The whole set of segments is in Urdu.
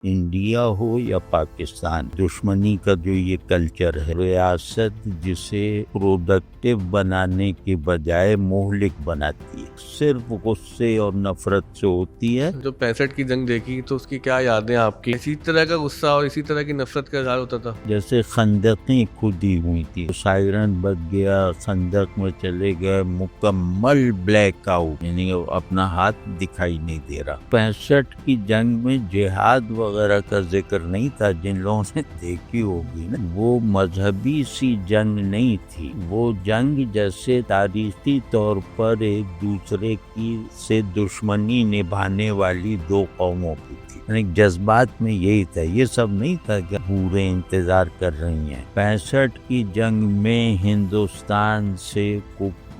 انڈیا ہو یا پاکستان، دشمنی کا جو یہ کلچر ہے، ریاست جسے پروڈکٹیو بنانے کے بجائے مہلک بناتی ہے، صرف غصے اور نفرت سے ہوتی ہے۔ جو 65 کی جنگ دیکھی تو اس کی کیا یادیں آپ کی؟ اسی طرح کا غصہ اور اسی طرح کی نفرت کا اظہار ہوتا تھا؟ جیسے خندقیں کھودی ہوئی تھی، سائرن بج گیا، خندق میں چلے گئے، مکمل بلیک آؤٹ، یعنی اپنا ہاتھ دکھائی نہیں دے رہا۔ 65 کی جنگ میں جہاد وغیرہ کا ذکر نہیں تھا، جن لوگوں نے دیکھی ہوگی نا، وہ مذہبی سی جنگ نہیں تھی، وہ جنگ جیسے تاریخی طور پر ایک دوسرے کی سے دشمنی نبھانے والی دو قوموں کی تھی، یعنی جذبات میں یہی تھا، یہ سب نہیں تھا کہ پورے انتظار کر رہی ہیں۔ 65 کی جنگ میں ہندوستان سے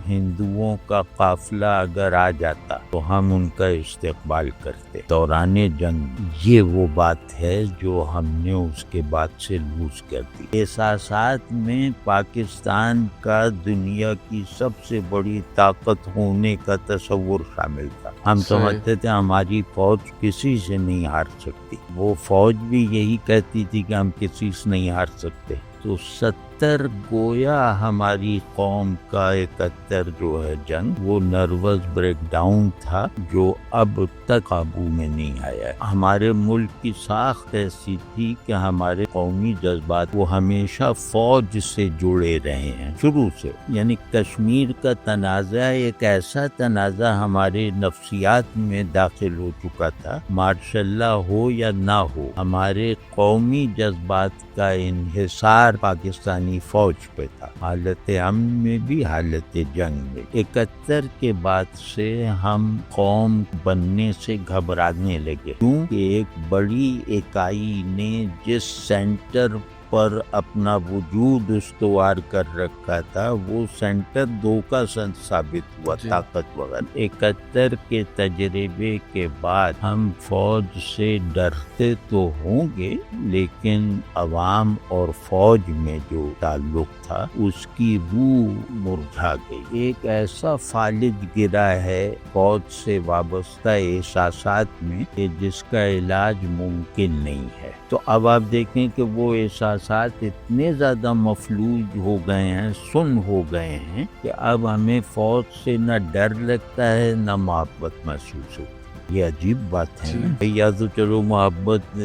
ہندوؤں کا قافلہ اگر آ جاتا تو ہم ان کا استقبال کرتے دوران جنگ۔ یہ وہ بات ہے جو ہم نے اس کے بعد سے لوز کر دی۔ احساسات میں پاکستان کا دنیا کی سب سے بڑی طاقت ہونے کا تصور شامل تھا۔ ہم سمجھتے تھے ہماری فوج کسی سے نہیں ہار سکتی، وہ فوج بھی یہی کہتی تھی کہ ہم کسی سے نہیں ہار سکتے۔ تو 70 گویا ہماری قوم کا 71 جو ہے جنگ، وہ نروس بریک ڈاؤن تھا جو اب تک قابو میں نہیں آیا ہے۔ ہمارے ملک کی ساخت ایسی تھی کہ ہمارے قومی جذبات وہ ہمیشہ فوج سے جڑے رہے ہیں شروع سے، یعنی کشمیر کا تنازع ایک ایسا تنازع ہمارے نفسیات میں داخل ہو چکا تھا، مارشاء اللہ ہو یا نہ ہو، ہمارے قومی جذبات کا انحصار پاکستانی فوج پہ تھا، حالت امن میں بھی حالت جنگ میں۔ 71 کے بعد سے ہم قوم بننے سے گھبرانے لگے، کیونکہ ایک بڑی اکائی نے جس سینٹر پر اپنا وجود استوار کر رکھا تھا، وہ سینٹر دھوکہ ثابت ہوا، طاقت وغیرہ۔ 71 کے تجربے کے بعد ہم فوج سے ڈرتے تو ہوں گے، لیکن عوام اور فوج میں جو تعلق تھا اس کی روح مرجھا گئی۔ ایک ایسا فالج گرا ہے فوج سے وابستہ احساسات میں کہ جس کا علاج ممکن نہیں ہے۔ تو اب آپ دیکھیں کہ وہ احساسات اتنے زیادہ مفلوج ہو گئے ہیں، سن ہو گئے ہیں، کہ اب ہمیں فوج سے نہ ڈر لگتا ہے نہ محبت محسوس ہوتی۔ یہ عجیب بات ہے نا، یا تو چلو محبت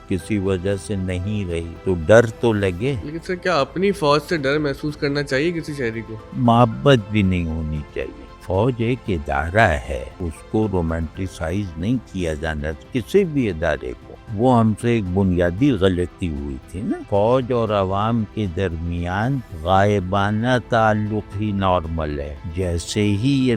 کسی وجہ سے نہیں رہی تو ڈر تو لگے۔ لیکن سر کیا اپنی فوج سے ڈر محسوس کرنا چاہیے کسی شہری کو؟ محبت بھی نہیں ہونی چاہیے۔ فوج ایک ادارہ ہے، اس کو رومانٹیسائز نہیں کیا جانا کسی بھی ادارے کو۔ وہ ہم سے ایک بنیادی غلطی ہوئی تھی نا، فوج اور عوام کے درمیان غائبانہ تعلق ہی نارمل ہے، جیسے ہی یہ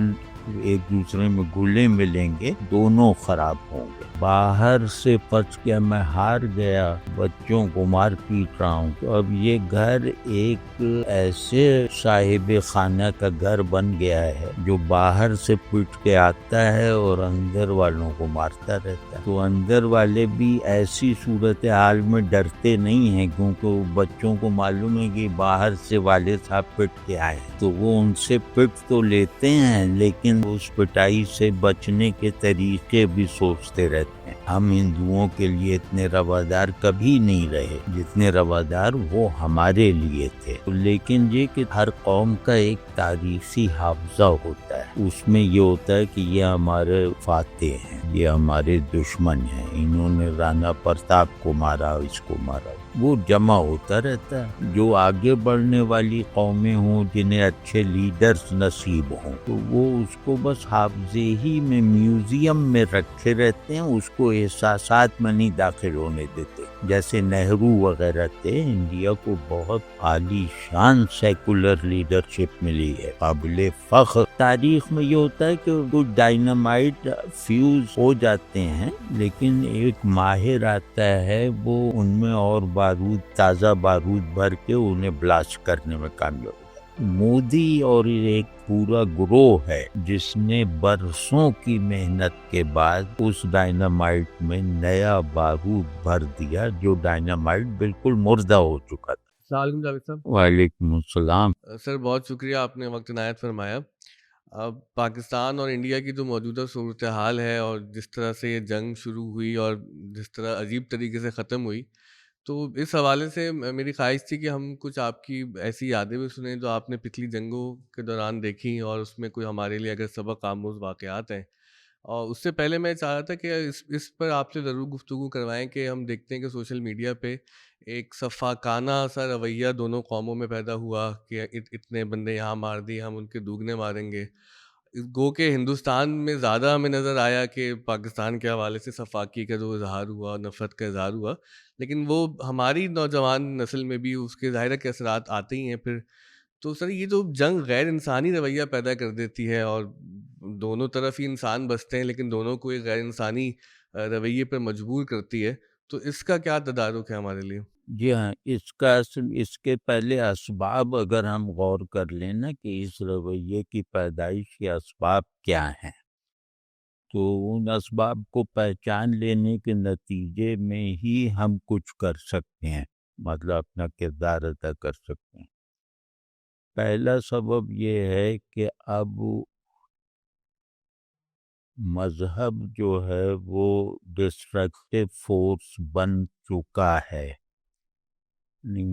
ایک دوسرے میں گلے ملیں گے دونوں خراب ہوں گے۔ باہر سے پچ کے میں ہار گیا، بچوں کو مار پیٹ رہا ہوں، تو اب یہ گھر ایک ایسے صاحب خانہ کا گھر بن گیا ہے جو باہر سے پٹ کے آتا ہے اور اندر والوں کو مارتا رہتا ہے۔ تو اندر والے بھی ایسی صورتحال میں ڈرتے نہیں ہیں، کیونکہ بچوں کو معلوم ہے کہ باہر سے والد صاحب پٹ کے آئے ہیں، تو وہ ان سے پٹ تو لیتے ہیں، لیکن اس پٹائی سے بچنے کے طریقے بھی سوچتے رہتے ہیں۔ ہم ہندوؤں کے لیے اتنے روادار کبھی نہیں رہے جتنے روادار وہ ہمارے لیے تھے، لیکن یہ کہ ہر قوم کا ایک تاریخی حافظہ ہوتا ہے، اس میں یہ ہوتا ہے کہ یہ ہمارے فاتح ہیں، یہ ہمارے دشمن ہیں، انہوں نے رانا پرتاپ کو مارا، اس کو مارا، وہ جمع ہوتا رہتا ہے۔ جو آگے بڑھنے والی قومیں ہوں، جنہیں اچھے لیڈرز نصیب ہوں، تو وہ اس کو بس حافظے ہی میں میوزیم میں رکھے رہتے ہیں، اس کو احساسات میں نہیں داخل ہونے دیتے۔ جیسے نہرو وغیرہ تھے، انڈیا کو بہت عالی شان سیکولر لیڈرشپ ملی ہے، قابل فخر۔ تاریخ میں یہ ہوتا ہے کہ کچھ ڈائنامائٹ فیوز ہو جاتے ہیں، لیکن ایک ماہر آتا ہے، وہ ان میں اور بارود، تازہ بارود بھر کے انہیں بلاسٹ کرنے میں کامیاب ہوتا ہے۔ مودی اور ایک پورا گروہ ہے جس نے برسوں کی محنت کے بعد اس ڈائنامائٹ میں نیا بارود بھر دیا، جو ڈائنامائٹ بالکل مردہ ہو چکا تھا۔ السلام علیکم جاوید صاحب۔ وعلیکم السلام۔ سر بہت شکریہ، آپ نے وقت عنایت فرمایا۔ اب پاکستان اور انڈیا کی جو موجودہ صورتحال ہے اور جس طرح سے یہ جنگ شروع ہوئی اور جس طرح عجیب طریقے سے ختم ہوئی، تو اس حوالے سے میری خواہش تھی کہ ہم کچھ آپ کی ایسی یادیں بھی سنیں جو آپ نے پچھلی جنگوں کے دوران دیکھی، اور اس میں کوئی ہمارے لیے اگر سبق آموز واقعات ہیں. اور اس سے پہلے میں چاہ رہا تھا کہ اس پر آپ سے ضرور گفتگو کروائیں کہ ہم دیکھتے ہیں کہ سوشل میڈیا پہ ایک صفاقانہ سا رویہ دونوں قوموں میں پیدا ہوا کہ اتنے بندے یہاں مار دیے، ہم ان کے دوگنے ماریں گے. گو کہ ہندوستان میں زیادہ ہمیں نظر آیا کہ پاکستان کے حوالے سے صفاقی کا جو اظہار ہوا، نفرت کا اظہار ہوا، لیکن وہ ہماری نوجوان نسل میں بھی اس کے ظاہرہ کے اثرات آتے ہی ہیں پھر. تو سر یہ جو جنگ غیر انسانی رویہ پیدا کر دیتی ہے اور دونوں طرف ہی انسان بستے ہیں لیکن دونوں کو ایک غیر انسانی رویے پر مجبور کرتی ہے، تو اس کا کیا تدارک ہے ہمارے لیے؟ جی ہاں، اس کے پہلے اسباب اگر ہم غور کر لیں نا کہ اس رویے کی پیدائش کے اسباب کیا ہیں، تو ان اسباب کو پہچان لینے کے نتیجے میں ہی ہم کچھ کر سکتے ہیں، مطلب اپنا کردار ادا کر سکتے ہیں. پہلا سبب یہ ہے کہ اب مذہب جو ہے وہ ڈسٹرکٹیو فورس بن چکا ہے.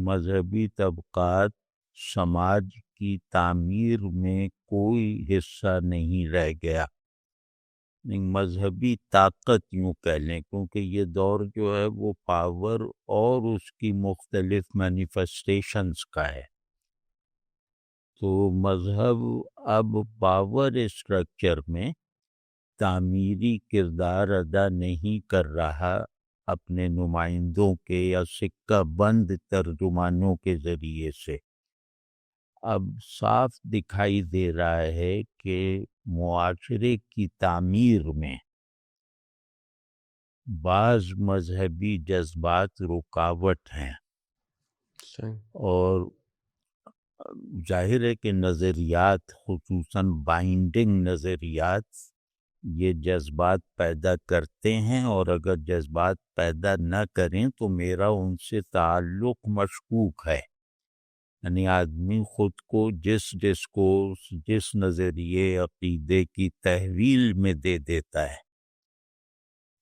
مذہبی طبقات سماج کی تعمیر میں کوئی حصہ نہیں رہ گیا. مذہبی طاقت یوں کہہ لیں، کیونکہ یہ دور جو ہے وہ پاور اور اس کی مختلف مینیفیسٹیشنز کا ہے. تو مذہب اب پاور اسٹرکچر میں تعمیری کردار ادا نہیں کر رہا اپنے نمائندوں کے یا سکہ بند ترجمانوں کے ذریعے سے. اب صاف دکھائی دے رہا ہے کہ معاشرے کی تعمیر میں بعض مذہبی جذبات رکاوٹ ہیں، اور ظاہر ہے کہ نظریات، خصوصاً بائنڈنگ نظریات، یہ جذبات پیدا کرتے ہیں، اور اگر جذبات پیدا نہ کریں تو میرا ان سے تعلق مشکوک ہے. یعنی آدمی خود کو جس نظریے عقیدے کی تحویل میں دے دیتا ہے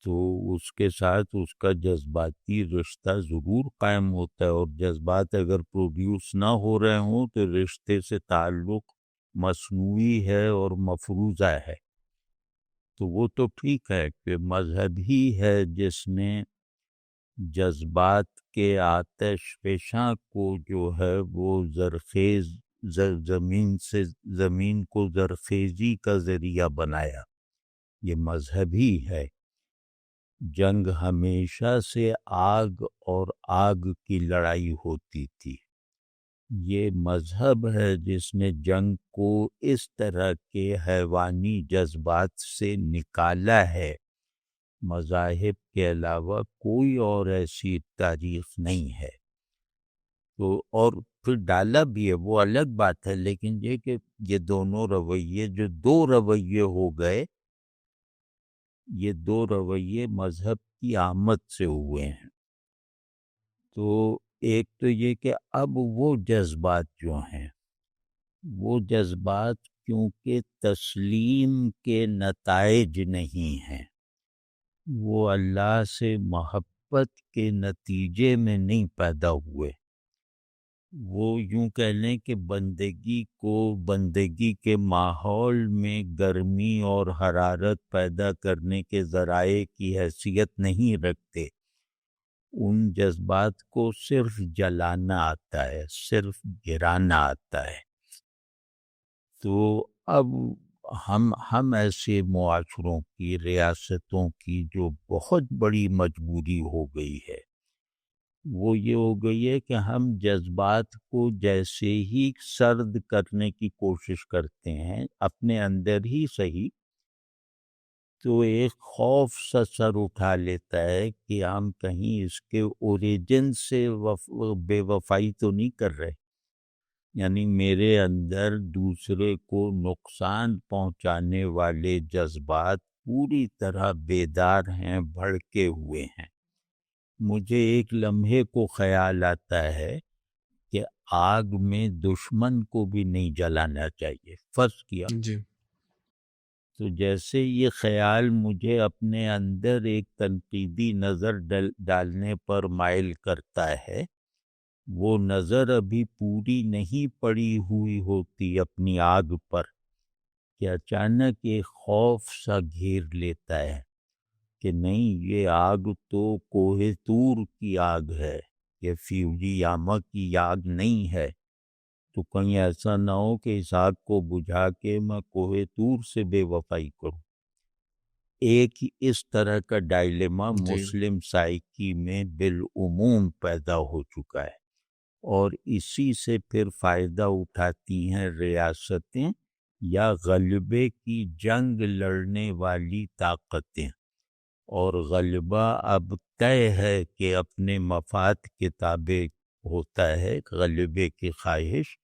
تو اس کے ساتھ اس کا جذباتی رشتہ ضرور قائم ہوتا ہے، اور جذبات اگر پروڈیوس نہ ہو رہے ہوں تو رشتے سے تعلق مصنوعی ہے اور مفروضہ ہے. تو وہ تو ٹھیک ہے کہ مذہب ہی ہے جس نے جذبات کے آتش فشاں کو جو ہے وہ زرخیز زمین کو زرخیزی کا ذریعہ بنایا. یہ مذہب ہی ہے. جنگ ہمیشہ سے آگ اور آگ کی لڑائی ہوتی تھی. یہ مذہب ہے جس نے جنگ کو اس طرح کے حیوانی جذبات سے نکالا ہے. مذاہب کے علاوہ کوئی اور ایسی تاریخ نہیں ہے. تو اور پھر ڈالا بھی ہے، وہ الگ بات ہے، لیکن یہ کہ یہ دونوں رویے جو دو رویے ہو گئے، یہ دو رویے مذہب کی آمد سے ہوئے ہیں. تو ایک تو یہ کہ اب وہ جذبات جو ہیں، وہ جذبات کیونکہ تسلیم کے نتائج نہیں ہیں، وہ اللہ سے محبت کے نتیجے میں نہیں پیدا ہوئے. وہ یوں کہہ لیں کہ بندگی کے ماحول میں گرمی اور حرارت پیدا کرنے کے ذرائع کی حیثیت نہیں رکھتے. ان جذبات کو صرف جلانا آتا ہے، صرف گرانا آتا ہے. تو اب ہم ایسے معاشروں کی، ریاستوں کی جو بہت بڑی مجبوری ہو گئی ہے، وہ یہ ہو گئی ہے کہ ہم جذبات کو جیسے ہی سرد کرنے کی کوشش کرتے ہیں اپنے اندر ہی صحیح، تو ایک خوف سا سر اٹھا لیتا ہے کہ ہم کہیں اس کے اوریجن سے بے وفائی تو نہیں کر رہے. یعنی میرے اندر دوسرے کو نقصان پہنچانے والے جذبات پوری طرح بیدار ہیں، بھڑکے ہوئے ہیں. مجھے ایک لمحے کو خیال آتا ہے کہ آگ میں دشمن کو بھی نہیں جلانا چاہیے. فرض کیا جی تو جیسے یہ خیال مجھے اپنے اندر ایک تنقیدی نظر ڈالنے پر مائل کرتا ہے، وہ نظر ابھی پوری نہیں پڑی ہوئی ہوتی اپنی آگ پر کہ اچانک ایک خوف سا گھیر لیتا ہے کہ نہیں، یہ آگ تو کوہ طور کی آگ ہے، یہ فیوجیاما کی آگ نہیں ہے، تو کہیں ایسا نہ ہو کہ اس آگ کو بجھا کے میں کوہ طور سے بے وفائی کروں۔ ایک اس طرح کا ڈائلیما جی مسلم سائیکی میں بالعموم پیدا ہو چکا ہے، اور اسی سے پھر فائدہ اٹھاتی ہیں ریاستیں یا غلبے کی جنگ لڑنے والی طاقتیں، اور غلبہ اب طے ہے کہ اپنے مفاد کے تابع ہوتا ہے۔ غلبے کی خواہش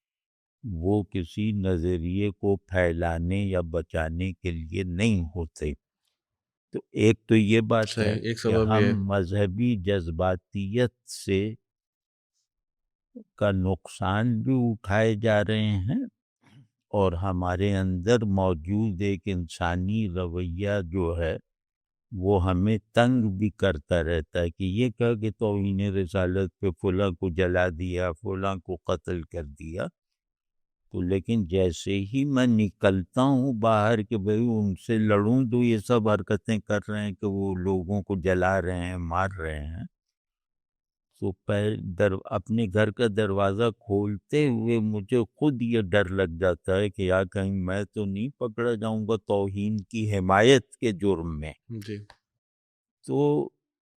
وہ کسی نظریے کو پھیلانے یا بچانے کے لیے نہیں ہوتے۔ تو ایک تو یہ بات ہے صحیح، ایک کہ سبب یہ ہم ہے۔ مذہبی جذباتیت سے کا نقصان بھی اٹھائے جا رہے ہیں، اور ہمارے اندر موجود ایک انسانی رویہ جو ہے وہ ہمیں تنگ بھی کرتا رہتا ہے کہ یہ کہا کہ توہین رسالت پہ فلاں کو جلا دیا، فلاں کو قتل کر دیا، تو لیکن جیسے ہی میں نکلتا ہوں باہر کہ بھئی ان سے لڑوں تو یہ سب حرکتیں کر رہے ہیں کہ وہ لوگوں کو جلا رہے ہیں، مار رہے ہیں، تو اپنے گھر کا دروازہ کھولتے ہوئے مجھے خود یہ ڈر لگ جاتا ہے کہ یا کہیں میں تو نہیں پکڑا جاؤں گا توہین کی حمایت کے جرم میں۔ جی تو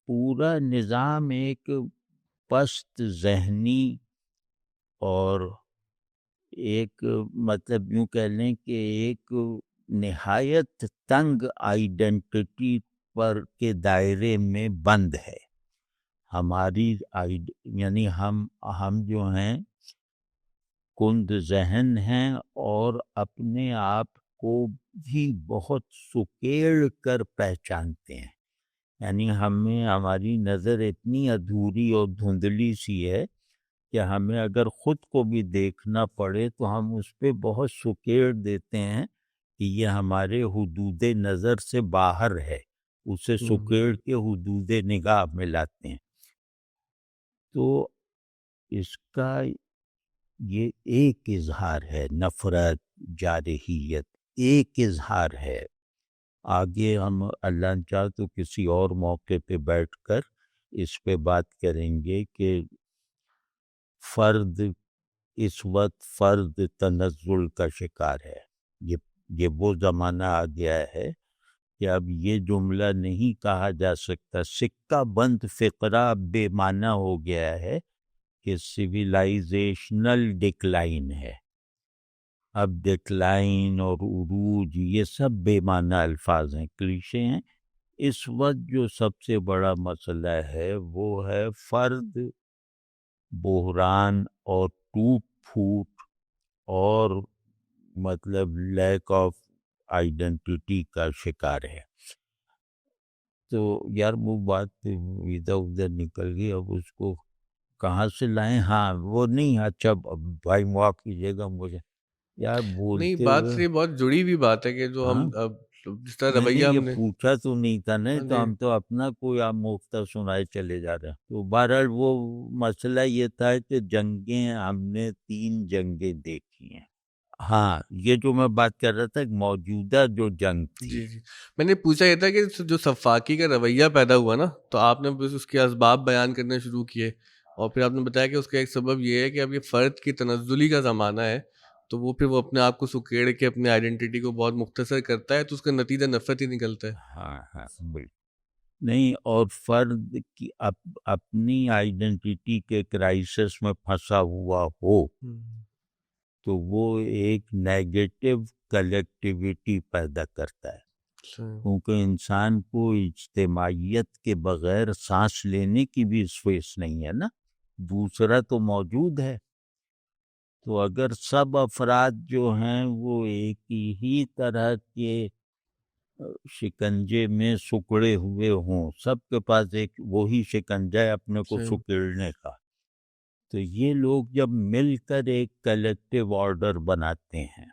پورا نظام ایک پست ذہنی اور ایک مطلب یوں کہہ لیں کہ ایک نہایت تنگ آئیڈینٹی پر کے دائرے میں بند ہے ہماری یعنی ہم جو ہیں کند ذہن ہیں، اور اپنے آپ کو بھی بہت سکیڑ کر پہچانتے ہیں، یعنی ہماری نظر اتنی ادھوری اور دھندلی سی ہے کہ ہمیں اگر خود کو بھی دیکھنا پڑے تو ہم اس پہ بہت سکیڑ دیتے ہیں کہ یہ ہمارے حدود نظر سے باہر ہے، اسے سکیڑ کے حدود نگاہ میں لاتے ہیں۔ تو اس کا یہ ایک اظہار ہے، نفرت، جارحیت ایک اظہار ہے۔ آگے ہم اللہ نے چاہ تو کسی اور موقع پہ بیٹھ کر اس پہ بات کریں گے کہ فرد اس وقت فرد تنزل کا شکار ہے۔ یہ وہ زمانہ آ گیا ہے کہ اب یہ جملہ نہیں کہا جا سکتا، سکہ بند فقرہ بے معنی ہو گیا ہے کہ سویلائزیشنل ڈکلائن ہے۔ اب ڈکلائن اور عروج یہ سب بے معنی الفاظ ہیں، کلیشے ہیں۔ اس وقت جو سب سے بڑا مسئلہ ہے وہ ہے فرد بحران اور ٹوٹ پھوٹ اور مطلب لیک آف آئیڈینٹی کا شکار ہے۔ تو یار وہ بات ادھر ادھر نکل گئی، اب اس کو کہاں سے لائیں؟ ہاں وہ نہیں، اچھا بھائی معاف کیجیے گا مجھے یار نہیں، بولتے بات ہوئے۔ سے بہت جڑی ہوئی بات ہے کہ جو ہم ہاں اب جس طرح نہیں رویہ یہ ہم نے، پوچھا تو نہیں تھا نا، ہاں تو جی ہم تو اپنا کوئی آموختہ سنائے چلے جا رہے ہیں۔ تو بہرحال وہ مسئلہ یہ تھا کہ جنگیں ہم نے 3 جنگیں دیکھی ہیں۔ ہاں یہ جو میں بات کر رہا تھا ایک موجودہ جو جنگ تھی، جی میں نے پوچھا یہ تھا کہ جو سفاکی کا رویہ پیدا ہوا نا، تو آپ نے بس اس کے اسباب بیان کرنے شروع کیے، اور پھر آپ نے بتایا کہ اس کا ایک سبب یہ ہے کہ اب یہ فرد کی تنزلی کا زمانہ ہے، تو وہ پھر وہ اپنے آپ کو سکیڑ کے اپنے آئیڈینٹی کو بہت مختصر کرتا ہے، تو اس کا نتیجہ نفرت ہی نکلتا ہے۔ ہاں ہاں بالکل نہیں، اور فرد کی اپنی آئیڈینٹی کے کرائسس میں پھنسا ہوا ہو تو وہ ایک نیگیٹو کلیکٹیویٹی پیدا کرتا ہے، کیونکہ انسان کو اجتماعیت کے بغیر سانس لینے کی بھی اسپیس نہیں ہے نا، دوسرا تو موجود ہے۔ تو اگر سب افراد جو ہیں وہ ایک ہی طرح کے شکنجے میں سکڑے ہوئے ہوں، سب کے پاس ایک وہی شکنجہ ہے اپنے کو سکڑنے کا، تو یہ لوگ جب مل کر ایک کلیکٹیو آرڈر بناتے ہیں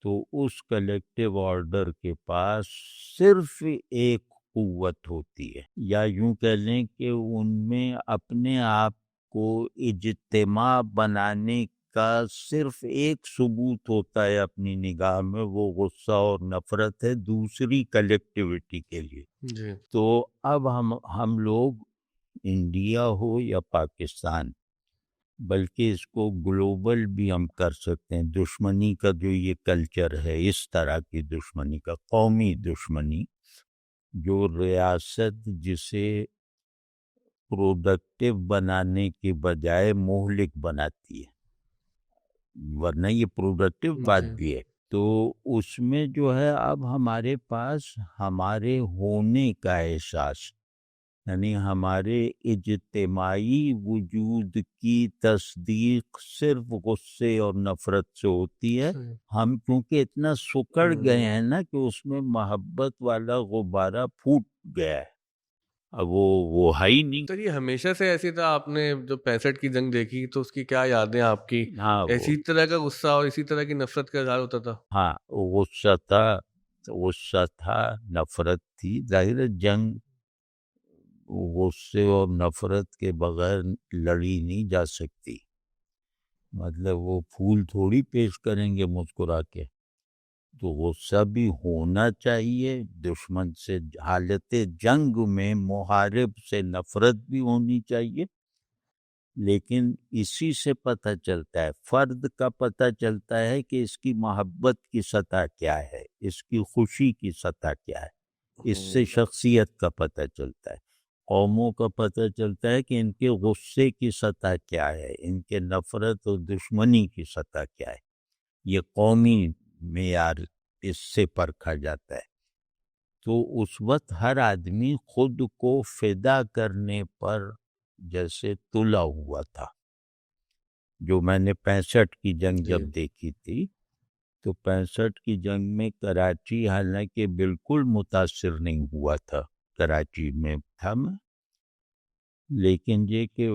تو اس کلیکٹیو آرڈر کے پاس صرف ایک قوت ہوتی ہے، یا یوں کہہ لیں کہ ان میں اپنے آپ کو اجتماع بنانے کا صرف ایک ثبوت ہوتا ہے اپنی نگاہ میں، وہ غصہ اور نفرت ہے دوسری کلیکٹیوٹی کے لیے۔ جی تو اب ہم لوگ انڈیا ہو یا پاکستان، بلکہ اس کو گلوبل بھی ہم کر سکتے ہیں، دشمنی کا جو یہ کلچر ہے، اس طرح کی دشمنی کا، قومی دشمنی، جو ریاست جسے پروڈکٹیو بنانے کے بجائے مہلک بناتی ہے، ورنہ یہ پروڈکٹیو بات جی بھی ہے۔ تو اس میں جو ہے اب ہمارے پاس ہمارے ہونے کا احساس، یعنی ہمارے اجتماعی وجود کی تصدیق صرف غصے اور نفرت سے ہوتی ہے۔ صحیح۔ ہم کیونکہ اتنا سکڑ ہوں، گئے ہیں نا کہ اس میں محبت والا غبارہ پھوٹ گیا ہے، اب وہ ہے ہی نہیں۔ تو یہ ہمیشہ سے ایسی تھا؟ آپ نے جو 65 کی جنگ دیکھی تو اس کی کیا یادیں آپ کی؟ ہاں اسی طرح کا غصہ اور اسی طرح کی نفرت کا اظہار ہوتا تھا؟ ہاں غصہ تھا، نفرت تھی، ظاہر ہے جنگ غصے اور نفرت کے بغیر لڑی نہیں جا سکتی، مطلب وہ پھول تھوڑی پیش کریں گے مسکرا کے، تو غصہ بھی ہونا چاہیے دشمن سے، حالت جنگ میں محارب سے نفرت بھی ہونی چاہیے، لیکن اسی سے پتہ چلتا ہے، فرد کا پتہ چلتا ہے کہ اس کی محبت کی سطح کیا ہے، اس کی خوشی کی سطح کیا ہے، اس سے شخصیت کا پتہ چلتا ہے، قوموں کا پتہ چلتا ہے کہ ان کے غصے کی سطح کیا ہے، ان کے نفرت اور دشمنی کی سطح کیا ہے، یہ قومی معیار اس سے پرکھا جاتا ہے۔ تو اس وقت ہر آدمی خود کو فدا کرنے پر جیسے تلا ہوا تھا، جو میں نے 65 کی جنگ جی جب دیکھی تھی، تو 65 کی جنگ میں کراچی حالانکہ بالکل متاثر نہیں ہوا تھا، کراچی میں تھا میں، لیکن یہ کہ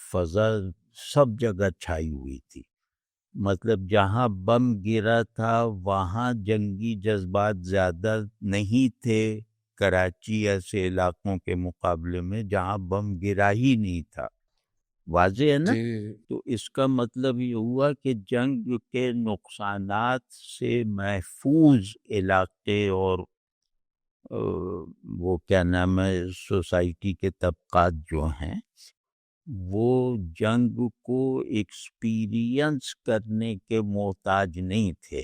فضا سب جگہ چھائی ہوئی تھی، مطلب جہاں بم گرا تھا وہاں جنگی جذبات زیادہ نہیں تھے کراچی ایسے علاقوں کے مقابلے میں جہاں بم گرا ہی نہیں تھا، واضح ہے نا؟ جی تو اس کا مطلب یہ ہوا کہ جنگ کے نقصانات سے محفوظ علاقے اور وہ کیا نام ہے سوسائٹی کے طبقات جو ہیں، وہ جنگ کو ایکسپیرینس کرنے کے محتاج نہیں تھے،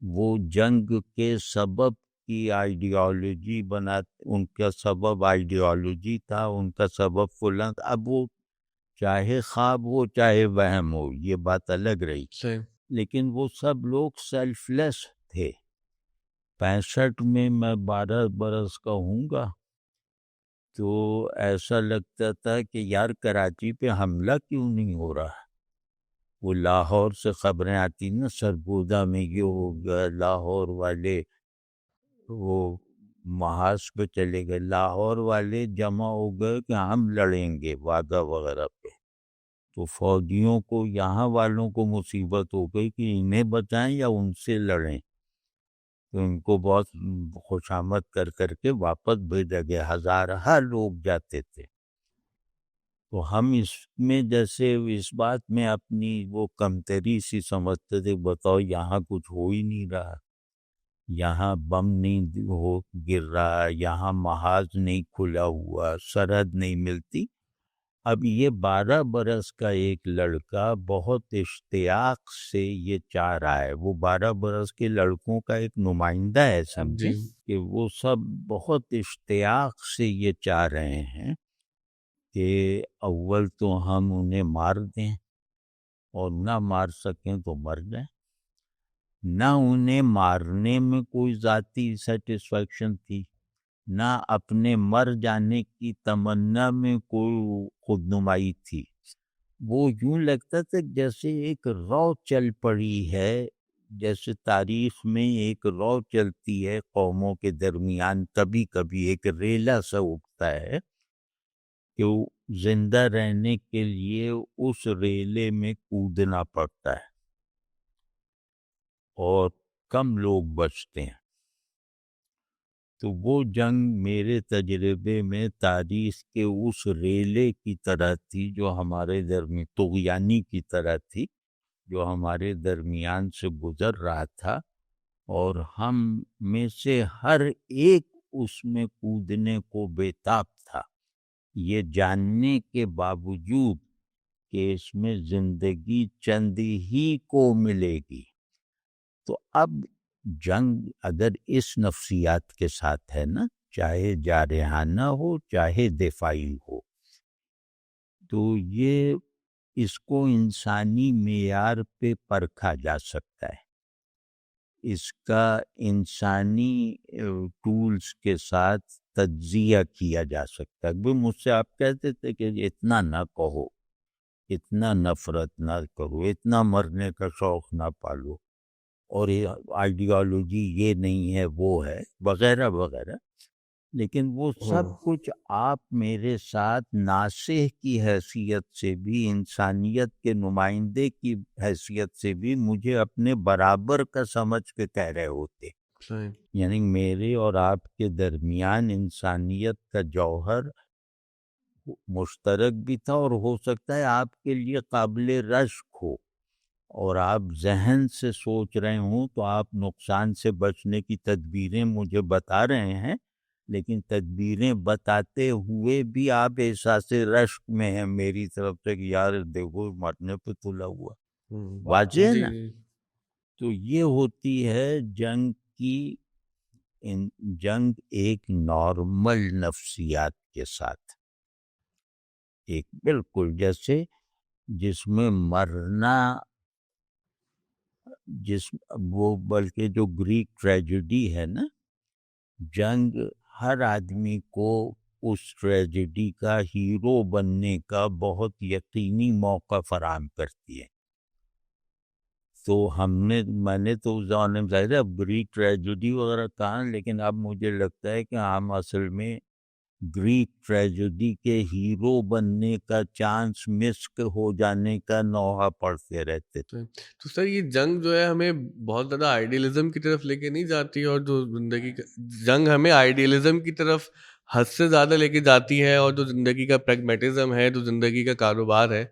وہ جنگ کے سبب کی آئیڈیالوجی ان کا سبب آئیڈیالوجی تھا، ان کا سبب فلاں، اب وہ چاہے خواب ہو چاہے وہم ہو یہ بات الگ رہی، صحیح۔ لیکن وہ سب لوگ سیلف لیس تھے۔ 65 میں 12 برس کا ہوں گا، تو ایسا لگتا تھا کہ یار کراچی پہ حملہ کیوں نہیں ہو رہا، وہ لاہور سے خبریں آتی نا سرگودا میں یہ ہو گیا، لاہور والے وہ محاذ پہ چلے گئے، لاہور والے جمع ہو گئے کہ ہم لڑیں گے وعدہ وغیرہ پہ، تو فوجیوں کو یہاں والوں کو مصیبت ہو گئی کہ انہیں بچائیں یا ان سے لڑیں، تو ان کو بہت خوشامد کر کر کے واپس بھیجا گیا، ہزارہ لوگ جاتے تھے۔ تو ہم اس میں جیسے اس بات میں اپنی وہ کمتری سی سمجھتے تھے، بتاؤ یہاں کچھ ہو ہی نہیں رہا، یہاں بم نہیں گر رہا، یہاں محاذ نہیں کھلا ہوا، سرحد نہیں ملتی۔ اب یہ 12 برس کا ایک لڑکا بہت اشتیاق سے یہ چاہ رہا ہے، وہ 12 برس کے لڑکوں کا ایک نمائندہ ہے سمجھیں، جی کہ وہ سب بہت اشتیاق سے یہ چاہ رہے ہیں کہ اول تو ہم انہیں مار دیں اور نہ مار سکیں تو مر جائیں، نہ انہیں مارنے میں کوئی ذاتی سیٹسفیکشن تھی، نہ اپنے مر جانے کی تمنا میں کوئی خود نمائی تھی، وہ یوں لگتا تھا جیسے ایک رو چل پڑی ہے، جیسے تاریخ میں ایک رو چلتی ہے قوموں کے درمیان، کبھی کبھی ایک ریلا سا اٹھتا ہے کہ وہ زندہ رہنے کے لیے اس ریلے میں کودنا پڑتا ہے، اور کم لوگ بچتے ہیں. تو وہ جنگ میرے تجربے میں تاریخ کے اس ریلے کی طرح تھی جو ہمارے درمیان طغیانی کی طرح تھی جو ہمارے درمیان سے گزر رہا تھا، اور ہم میں سے ہر ایک اس میں کودنے کو بےتاب تھا، یہ جاننے کے باوجود کہ اس میں زندگی چند ہی کو ملے گی. تو اب جنگ اگر اس نفسیات کے ساتھ ہے نا، چاہے جارحانہ ہو چاہے دفاعی ہو، تو یہ اس کو انسانی معیار پہ پرکھا جا سکتا ہے، اس کا انسانی ٹولز کے ساتھ تجزیہ کیا جا سکتا ہے. مجھ سے آپ کہتے تھے کہ اتنا نہ کہو، اتنا نفرت نہ کرو، اتنا مرنے کا شوق نہ پالو، اور آئیڈیالوجی یہ نہیں ہے وہ ہے وغیرہ وغیرہ. لیکن وہ سب کچھ آپ میرے ساتھ ناصح کی حیثیت سے بھی، انسانیت کے نمائندے کی حیثیت سے بھی مجھے اپنے برابر کا سمجھ کے کہہ رہے ہوتے. صحیح. یعنی میرے اور آپ کے درمیان انسانیت کا جوہر مشترک بھی تھا، اور ہو سکتا ہے آپ کے لیے قابل رشک ہو، اور آپ ذہن سے سوچ رہے ہوں تو آپ نقصان سے بچنے کی تدبیریں مجھے بتا رہے ہیں، لیکن تدبیریں بتاتے ہوئے بھی آپ احساس رشک میں ہیں میری طرف سے کہ یار دیکھو مرنے پہ تلا ہوا. واضح ہے جی نا؟ جی. تو یہ ہوتی ہے جنگ کی، جنگ ایک نارمل نفسیات کے ساتھ، ایک بالکل جیسے جس میں مرنا، وہ بلکہ جو گریک ٹریجڈی ہے نا، جنگ ہر آدمی کو اس ٹریجڈی کا ہیرو بننے کا بہت یقینی موقع فراہم کرتی ہے. تو میں نے تو اس زمانے میں ظاہر ہے اب گریک ٹریجڈی وغیرہ کہاں، لیکن اب مجھے لگتا ہے کہ ہم اصل میں گریک ٹریجڈی کے ہیرو بننے کا چانس مس ہو جانے کا نوحہ پڑھتے رہتے تھے. تو سر یہ جنگ جو ہے ہمیں بہت زیادہ آئیڈیلزم کی طرف لے کے نہیں جاتی، اور جو زندگی کا جنگ ہمیں آئیڈیلزم کی طرف حد سے زیادہ لے کے جاتی ہے، اور جو زندگی کا پریگمیٹزم ہے، جو زندگی کا کاروبار ہے،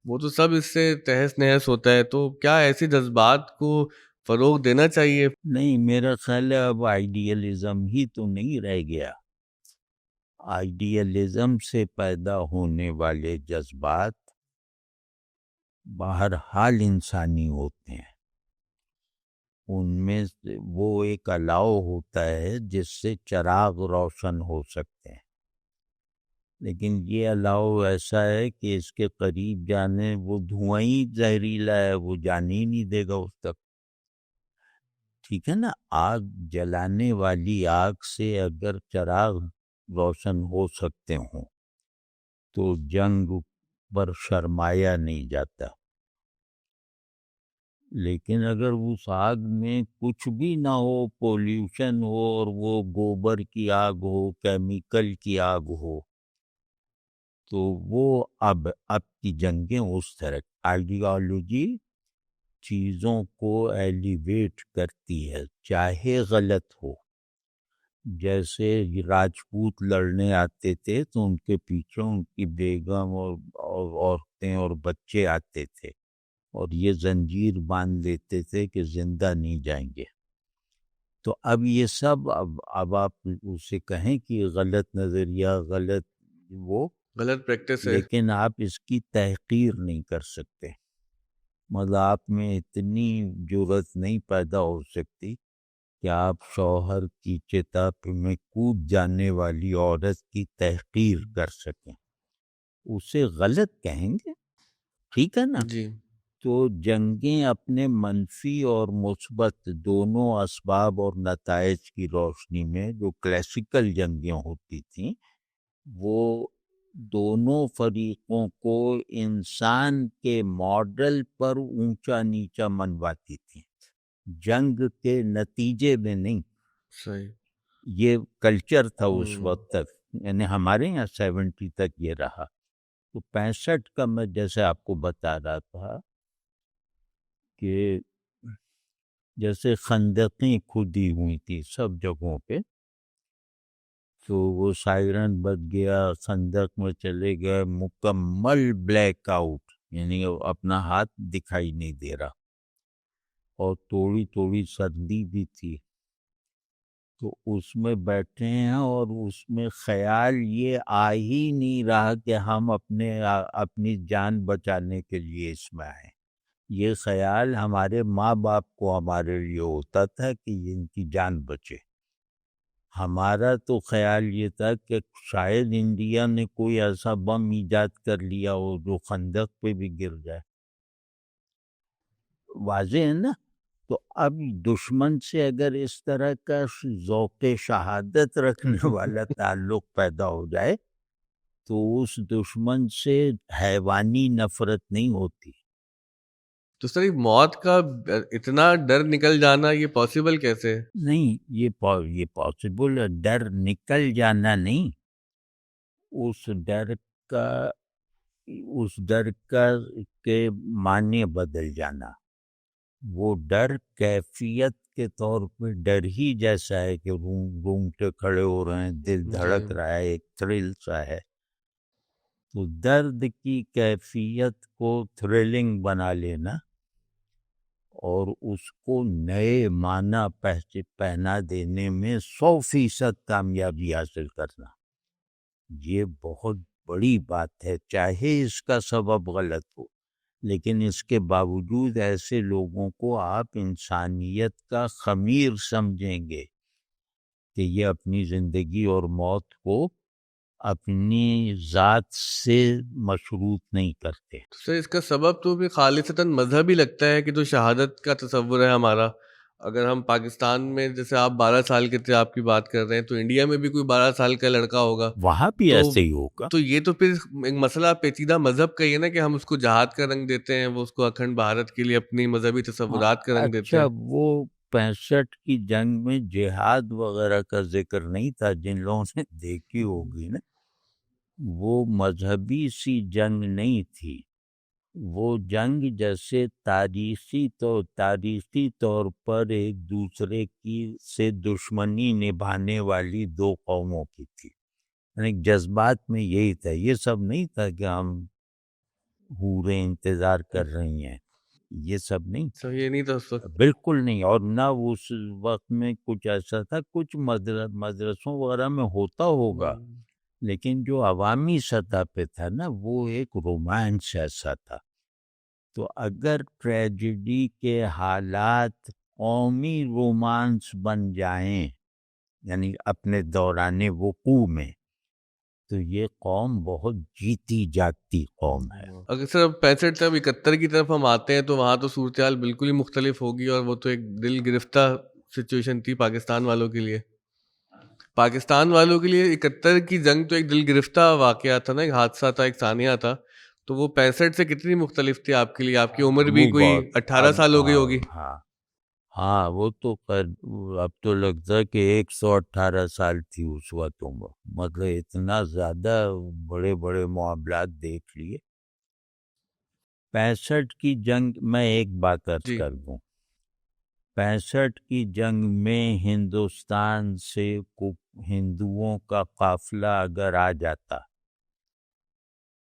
وہ تو سب اس سے تہس نہس ہوتا ہے. تو کیا ایسے جذبات کو فروغ دینا چاہیے؟ نہیں، میرا خیال ہے اب آئیڈیلزم ہی تو نہیں رہ گیا. آئیڈیلزم سے پیدا ہونے والے جذبات بہرحال انسانی ہوتے ہیں، ان میں سے وہ ایک الاؤ ہوتا ہے جس سے چراغ روشن ہو سکتے ہیں، لیکن یہ الاؤ ایسا ہے کہ اس کے قریب جانے، وہ دھواں ہی زہریلا ہے، وہ جانے ہی نہیں دے گا اس تک. ٹھیک ہے نا؟ آگ جلانے والی آگ سے اگر چراغ روشن ہو سکتے ہوں تو جنگ پر شرمایا نہیں جاتا. لیکن اگر اس آگ میں کچھ بھی نہ ہو، پولیوشن ہو، اور وہ گوبر کی آگ ہو، کیمیکل کی آگ ہو، تو وہ اب کی جنگیں اس طرح. آئیڈیالوجی چیزوں کو ایلیویٹ کرتی ہے چاہے غلط ہو. جیسے راجپوت لڑنے آتے تھے تو ان کے پیچھے ان کی بیگم اور عورتیں اور بچے آتے تھے، اور یہ زنجیر باندھ لیتے تھے کہ زندہ نہیں جائیں گے. تو اب یہ سب اب آپ اسے کہیں کہ غلط نظریہ، غلط وہ غلط پریکٹس ہے. لیکن آپ اس کی تحقیر نہیں کر سکتے. مطلب آپ میں اتنی جرأت نہیں پیدا ہو سکتی کہ آپ شوہر کی چتا میں کود جانے والی عورت کی تحقیر کر سکیں، اسے غلط کہیں گے. ٹھیک ہے نا؟ جی. تو جنگیں اپنے منفی اور مثبت دونوں اسباب اور نتائج کی روشنی میں، جو کلاسیکل جنگیں ہوتی تھیں، وہ دونوں فریقوں کو انسان کے ماڈل پر اونچا نیچا منواتی تھیں، جنگ کے نتیجے میں نہیں. صحیح. یہ کلچر تھا اس وقت تک، یعنی ہمارے یہاں 70 تک یہ رہا. تو 65 کا میں جیسے آپ کو بتا رہا تھا کہ جیسے خندقیں کھودی ہوئی تھی سب جگہوں پہ، تو وہ سائرن بج گیا، خندق میں چلے گئے، مکمل بلیک آؤٹ، یعنی اپنا ہاتھ دکھائی نہیں دے رہا، اور تھوڑی تھوڑی سردی بھی تھی، تو اس میں بیٹھے ہیں اور اس میں خیال یہ آ ہی نہیں رہا کہ ہم اپنی جان بچانے کے لیے اس میں آئیں۔ یہ خیال ہمارے ماں باپ کو ہمارے لیے ہوتا تھا کہ ان کی جان بچے، ہمارا تو خیال یہ تھا کہ شاید انڈیا نے کوئی ایسا بم ایجاد کر لیا ہو جو خندق پہ بھی گر جائے۔ واضح ہے نا؟ تو اب دشمن سے اگر اس طرح کا ذوق شہادت رکھنے والا تعلق پیدا ہو جائے تو اس دشمن سے حیوانی نفرت نہیں ہوتی۔ تو سر موت کا اتنا ڈر نکل جانا یہ پاسبل کیسے ہے؟ نہیں، یہ پاسبل ہے، ڈر نکل جانا نہیں، اس ڈر کا کے معنی بدل جانا۔ وہ ڈر کیفیت کے طور پہ ڈر ہی جیسا ہے کہ رونگٹے کھڑے ہو رہے ہیں، دل دھڑک رہا ہے، ایک تھرل سا ہے، تو درد کی کیفیت کو تھرلنگ بنا لینا اور اس کو نئے معنی پہنا دینے میں 100% کامیابی حاصل کرنا، یہ بہت بڑی بات ہے، چاہے اس کا سبب غلط ہو، لیکن اس کے باوجود ایسے لوگوں کو آپ انسانیت کا خمیر سمجھیں گے کہ یہ اپنی زندگی اور موت کو اپنی ذات سے مشروط نہیں کرتے۔ تو سر اس کا سبب تو بھی خالصتاً مذہبی لگتا ہے کہ جو شہادت کا تصور ہے ہمارا، اگر ہم پاکستان میں جیسے آپ 12 سال کے تھے آپ کی بات کر رہے ہیں، تو انڈیا میں بھی کوئی 12 سال کا لڑکا ہوگا، وہاں بھی تو ایسے ہی ہوگا۔ تو یہ تو پھر ایک مسئلہ پیچیدہ مذہب کا ہی ہے نا کہ ہم اس کو جہاد کا رنگ دیتے ہیں، وہ اس کو اکھنڈ بھارت کے لیے اپنی مذہبی تصورات کا رنگ دیتے اچھا، ہیں۔ وہ 65 کی جنگ میں جہاد وغیرہ کا ذکر نہیں تھا، جن لوگوں نے دیکھی ہوگی نا، وہ مذہبی سی جنگ نہیں تھی، وہ جنگ جیسے تاریخی طور پر ایک دوسرے کی سے دشمنی نبھانے والی دو قوموں کی تھی، یعنی جذبات میں یہی تھا، یہ سب نہیں تھا کہ ہم حوریں انتظار کر رہی ہیں، یہ سب نہیں تھا، سر یہ نہیں تھا اس وقت۔ بالکل نہیں، اور نہ اس وقت میں کچھ ایسا تھا، کچھ مدرسوں وغیرہ میں ہوتا ہوگا، لیکن جو عوامی سطح پہ تھا نا، وہ ایک رومانس ایسا تھا۔ تو اگر ٹریجڈی کے حالات قومی رومانس بن جائیں، یعنی اپنے دوران وقوع میں، تو یہ قوم بہت جیتی جاگتی قوم ہے۔ اگر سر اب 65 سے اب 71 کی طرف ہم آتے ہیں تو وہاں تو صورتحال بالکل ہی مختلف ہوگی، اور وہ تو ایک دل گرفتہ سچویشن تھی پاکستان والوں کے لیے۔ پاکستان والوں کے لیے 71 کی جنگ تو ایک دل گرفتہ واقعہ تھا نا، ایک حادثہ تھا، ایک ثانیہ تھا، تو وہ 65 سے کتنی مختلف تھی آپ کے لیے؟ آپ کی عمر بھی وہ کوئی بہت 18 سال ہو گئی ہوگی۔ ہاں ہاں، وہ تو اب تو لگتا ہے کہ 118 سال تھی اس وقت عمر، مطلب اتنا زیادہ بڑے بڑے معاملات دیکھ لیے۔ 65 کی جنگ میں ایک بات عرض جی کر دوں، 65 کی جنگ میں ہندوستان سے ہندوؤں کا قافلہ اگر آ جاتا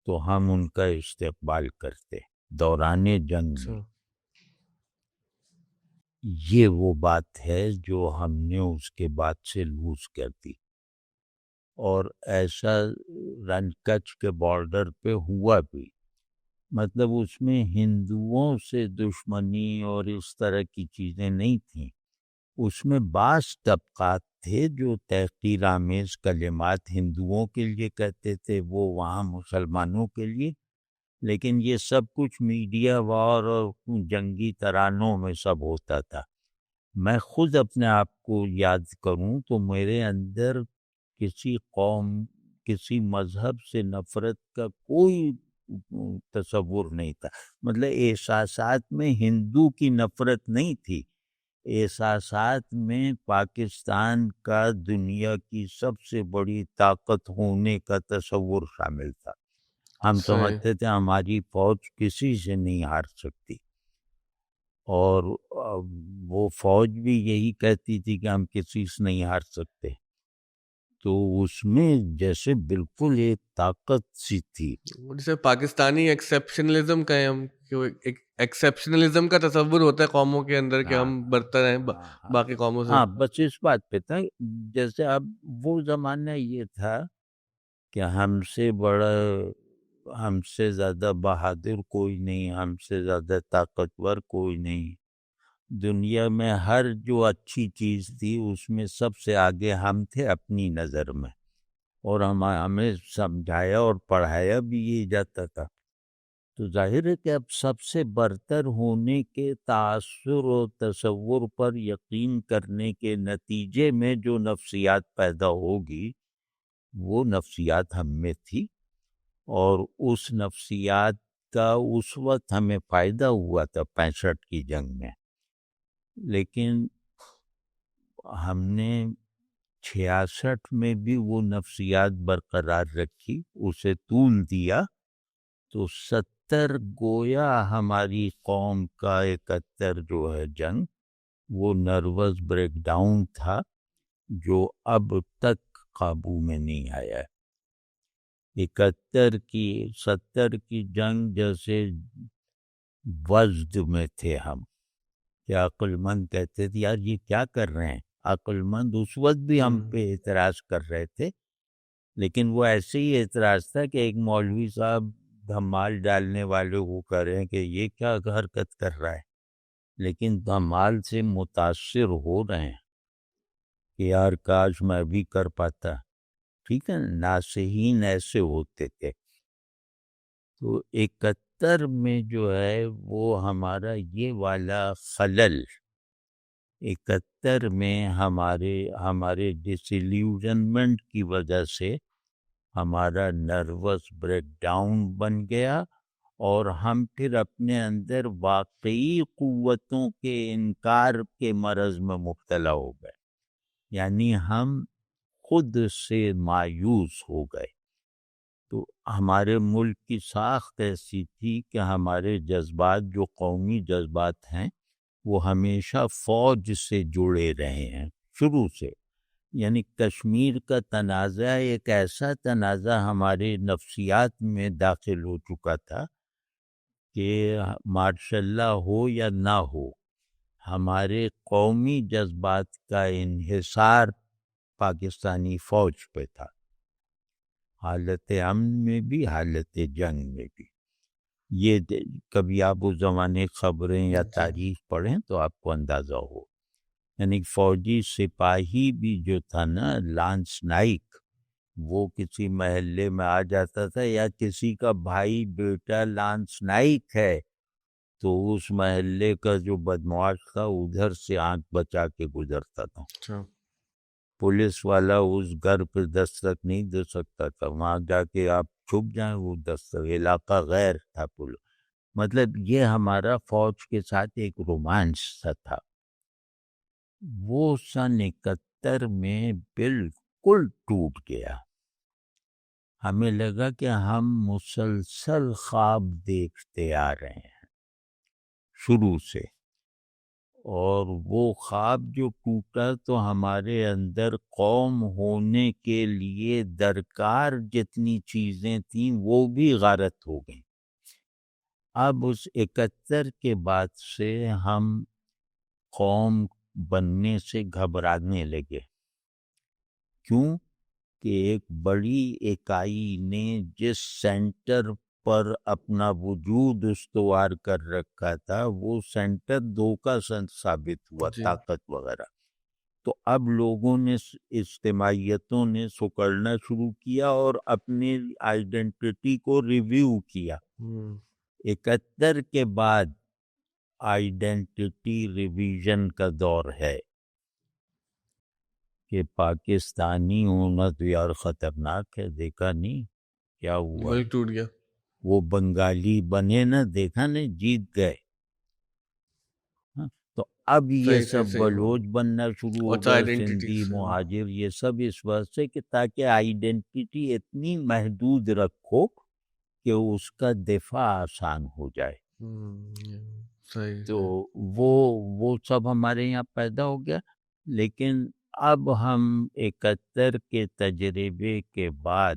تو ہم ان کا استقبال کرتے دوران جنگ میں۔ یہ وہ بات ہے جو ہم نے اس کے بعد سے لوز کر دی، اور ایسا رن کچھ کے بارڈر پہ ہوا بھی، مطلب اس میں ہندوؤں سے دشمنی اور اس طرح کی چیزیں نہیں تھیں، اس میں بعض طبقات تھے جو تحقیر آمیز کلمات ہندوؤں کے لیے کہتے تھے، وہ وہاں مسلمانوں کے لیے، لیکن یہ سب کچھ میڈیا وار اور جنگی ترانوں میں سب ہوتا تھا۔ میں خود اپنے آپ کو یاد کروں تو میرے اندر کسی قوم، کسی مذہب سے نفرت کا کوئی تصور نہیں تھا، مطلب احساسات میں ہندو کی نفرت نہیں تھی، احساسات میں پاکستان کا دنیا کی سب سے بڑی طاقت ہونے کا تصور شامل تھا۔ ہم صحیح۔ سمجھتے تھے ہماری فوج کسی سے نہیں ہار سکتی۔ اور وہ فوج بھی یہی کہتی تھی کہ ہم کسی سے نہیں ہار سکتے. تو اس میں جیسے بالکل ایک طاقت سی تھی. جیسے پاکستانی ایکسیپشنلزم کہیں ہم، کہ ایک ایکسیپشنلزم کا تصور ہوتا ہے قوموں کے اندر کہ ہم برتر ہیں باقی قوموں سے. ہاں بس اس بات پہ تھا. جیسے اب وہ زمانہ یہ تھا کہ ہم سے بڑا، ہم سے زیادہ بہادر کوئی نہیں، ہم سے زیادہ طاقتور کوئی نہیں. دنیا میں ہر جو اچھی چیز تھی اس میں سب سے آگے ہم تھے اپنی نظر میں، اور ہمیں سمجھایا اور پڑھایا بھی یہ جاتا تھا. تو ظاہر ہے کہ اب سب سے برتر ہونے کے تاثر و تصور پر یقین کرنے کے نتیجے میں جو نفسیات پیدا ہوگی وہ نفسیات ہم میں تھی، اور اس نفسیات کا اس وقت ہمیں فائدہ ہوا تھا 65 کی جنگ میں. لیکن ہم نے 66 میں بھی وہ نفسیات برقرار رکھی، اسے طول دیا. تو 70 گویا ہماری قوم کا 71 جو ہے جنگ، وہ نروس بریک ڈاؤن تھا جو اب تک قابو میں نہیں آیا ہے. 70 کی جنگ جیسے وجد میں تھے ہم، کہ عقل مند کہتے تھے یار یہ کیا کر رہے ہیں. عقل مند اس وقت بھی ہم پہ اعتراض کر رہے تھے، لیکن وہ ایسے ہی اعتراض تھا کہ ایک مولوی صاحب دھمال ڈالنے والے کو کہہ رہے ہیں کہ یہ کیا حرکت کر رہا ہے، لیکن دھمال سے متاثر ہو رہے ہیں کہ یار کاش میں بھی کر پاتا. ٹھیک ہے، ناصحین ایسے ہوتے تھے. تو 71 میں جو ہے وہ ہمارا یہ والا خلل، 71 میں ہمارے ڈس ایلیوژنمنٹ کی وجہ سے ہمارا نروس بریک ڈاؤن بن گیا، اور ہم پھر اپنے اندر واقعی قوتوں کے انکار کے مرض میں مبتلا ہو گئے. یعنی ہم خود سے مایوس ہو گئے. تو ہمارے ملک کی ساخت ایسی تھی کہ ہمارے جذبات جو قومی جذبات ہیں وہ ہمیشہ فوج سے جڑے رہے ہیں شروع سے. یعنی کشمیر کا تنازع ایک ایسا تنازع ہمارے نفسیات میں داخل ہو چکا تھا کہ ماشاء اللہ ہو یا نہ ہو، ہمارے قومی جذبات کا انحصار پاکستانی فوج پہ تھا، حالت امن میں بھی حالت جنگ میں بھی. یہ کبھی آپ اس زمانے خبریں یا تاریخ پڑھیں تو آپ کو اندازہ ہو. یعنی فوجی سپاہی بھی جو تھا نا، لانس نائک، وہ کسی محلے میں آ جاتا تھا، یا کسی کا بھائی بیٹا لانس نائک ہے تو اس محلے کا جو بدمعاش تھا ادھر سے آنکھ بچا کے گزرتا تھا. پولیس والا اس گھر پہ دستک نہیں دے سکتا تھا، وہاں جا کے آپ چھپ جائیں، وہ دستک، علاقہ غیر تھا پولیس. مطلب یہ ہمارا فوج کے ساتھ ایک رومانس تھا. وہ سن 71 میں بالکل ٹوٹ گیا. ہمیں لگا کہ ہم مسلسل خواب دیکھتے آ رہے ہیں شروع سے، اور وہ خواب جو ٹوٹا تو ہمارے اندر قوم ہونے کے لیے درکار جتنی چیزیں تھیں وہ بھی غارت ہو گئیں. اب اس 71 کے بعد سے ہم قوم بننے سے گھبرانے لگے. کیوں کہ ایک بڑی اکائی نے جس سینٹر پر اپنا وجود استوار کر رکھا تھا وہ سینٹر دھوکہ ثابت ہوا، طاقت وغیرہ. تو اب لوگوں نے، اجتماعیتوں نے سکڑنا شروع کیا اور اپنی آئیڈینٹی کو ریویو کیا. 71 کے بعد آئیڈینٹی ریویژن کا دور ہے کہ پاکستانی ہونا تو یار خطرناک ہے. دیکھا نہیں کیا ہوا، وہی ٹوٹ گیا. وہ بنگالی بنے نا، دیکھا نہیں، جیت گئے. تو اب یہ سب بلوچ بننا شروع ہو گئے، سندھی، مہاجر، یہ سب اس وجہ سے کہ تاکہ آئیڈینٹی اتنی محدود رکھو کہ اس کا دفاع آسان ہو جائے. صحیح تو صحیح وہ سب ہمارے یہاں پیدا ہو گیا. لیکن اب ہم 71 کے تجربے کے بعد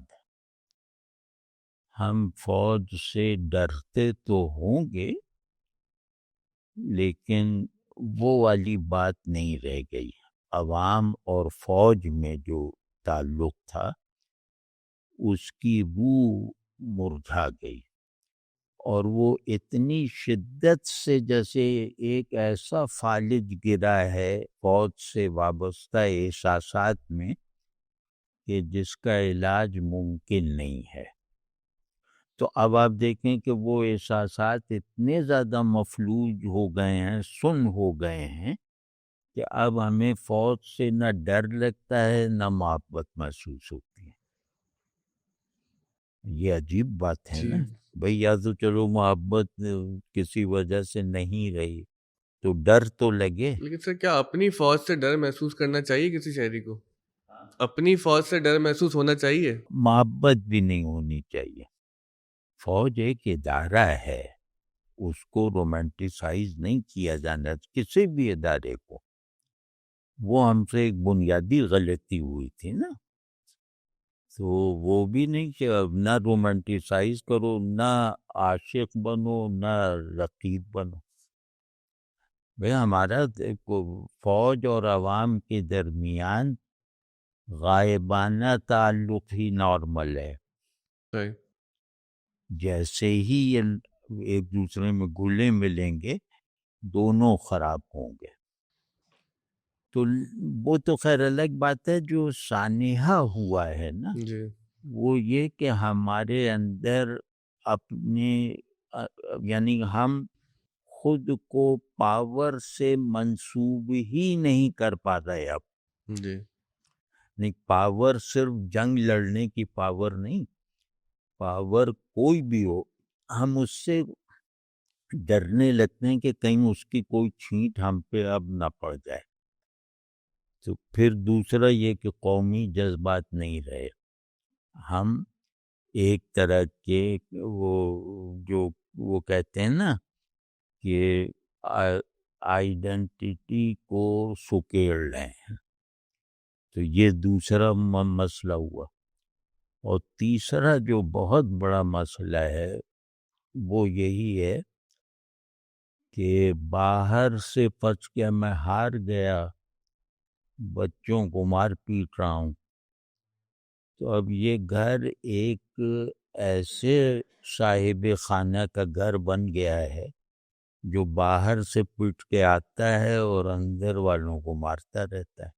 ہم فوج سے ڈرتے تو ہوں گے، لیکن وہ والی بات نہیں رہ گئی. عوام اور فوج میں جو تعلق تھا اس کی روح مرجھا گئی، اور وہ اتنی شدت سے جیسے ایک ایسا فالج گرا ہے فوج سے وابستہ احساسات میں کہ جس کا علاج ممکن نہیں ہے. تو اب آپ دیکھیں کہ وہ احساسات اتنے زیادہ مفلوج ہو گئے ہیں، سن ہو گئے ہیں، کہ اب ہمیں فوج سے نہ ڈر لگتا ہے نہ محبت محسوس ہوتی ہے. یہ عجیب بات ہے جی. نا بھئی. یا تو چلو محبت کسی وجہ سے نہیں رہی تو ڈر تو لگے. لیکن سر کیا اپنی فوج سے ڈر محسوس کرنا چاہیے کسی شہری کو؟ اپنی فوج سے ڈر محسوس ہونا چاہیے؟ محبت بھی نہیں ہونی چاہیے. فوج ایک ادارہ ہے، اس کو رومانٹیسائز نہیں کیا جانا کسی بھی ادارے کو. وہ ہم سے ایک بنیادی غلطی ہوئی تھی نا، تو وہ بھی نہیں کہ اب نہ رومانٹیسائز کرو، نہ عاشق بنو، نہ رقیب بنو. بھئی ہمارا فوج اور عوام کے درمیان غائبانہ تعلق ہی نارمل ہے. صحیح. جیسے ہی یہ ایک دوسرے میں گلے ملیں گے دونوں خراب ہوں گے. تو وہ تو خیر الگ بات ہے. جو سانحہ ہوا ہے نا جی. وہ یہ کہ ہمارے اندر اپنے یعنی ہم خود کو پاور سے منسوب ہی نہیں کر پا رہے اب. جی. نہیں، پاور صرف جنگ لڑنے کی پاور نہیں، پاور کوئی بھی ہو ہم اس سے ڈرنے لگتے ہیں کہ کہیں اس کی کوئی چھینٹ ہم پہ اب نہ پڑ جائے. تو پھر دوسرا یہ کہ قومی جذبات نہیں رہے. ہم ایک طرح کے وہ کہتے ہیں نا کہ آئیڈینٹی کو سکیڑ لیں. تو یہ دوسرا مسئلہ ہوا. اور تیسرا جو بہت بڑا مسئلہ ہے وہ یہی ہے کہ باہر سے پچ کے میں ہار گیا، بچوں کو مار پیٹ رہا ہوں. تو اب یہ گھر ایک ایسے صاحب خانہ کا گھر بن گیا ہے جو باہر سے پٹ کے آتا ہے اور اندر والوں کو مارتا رہتا ہے.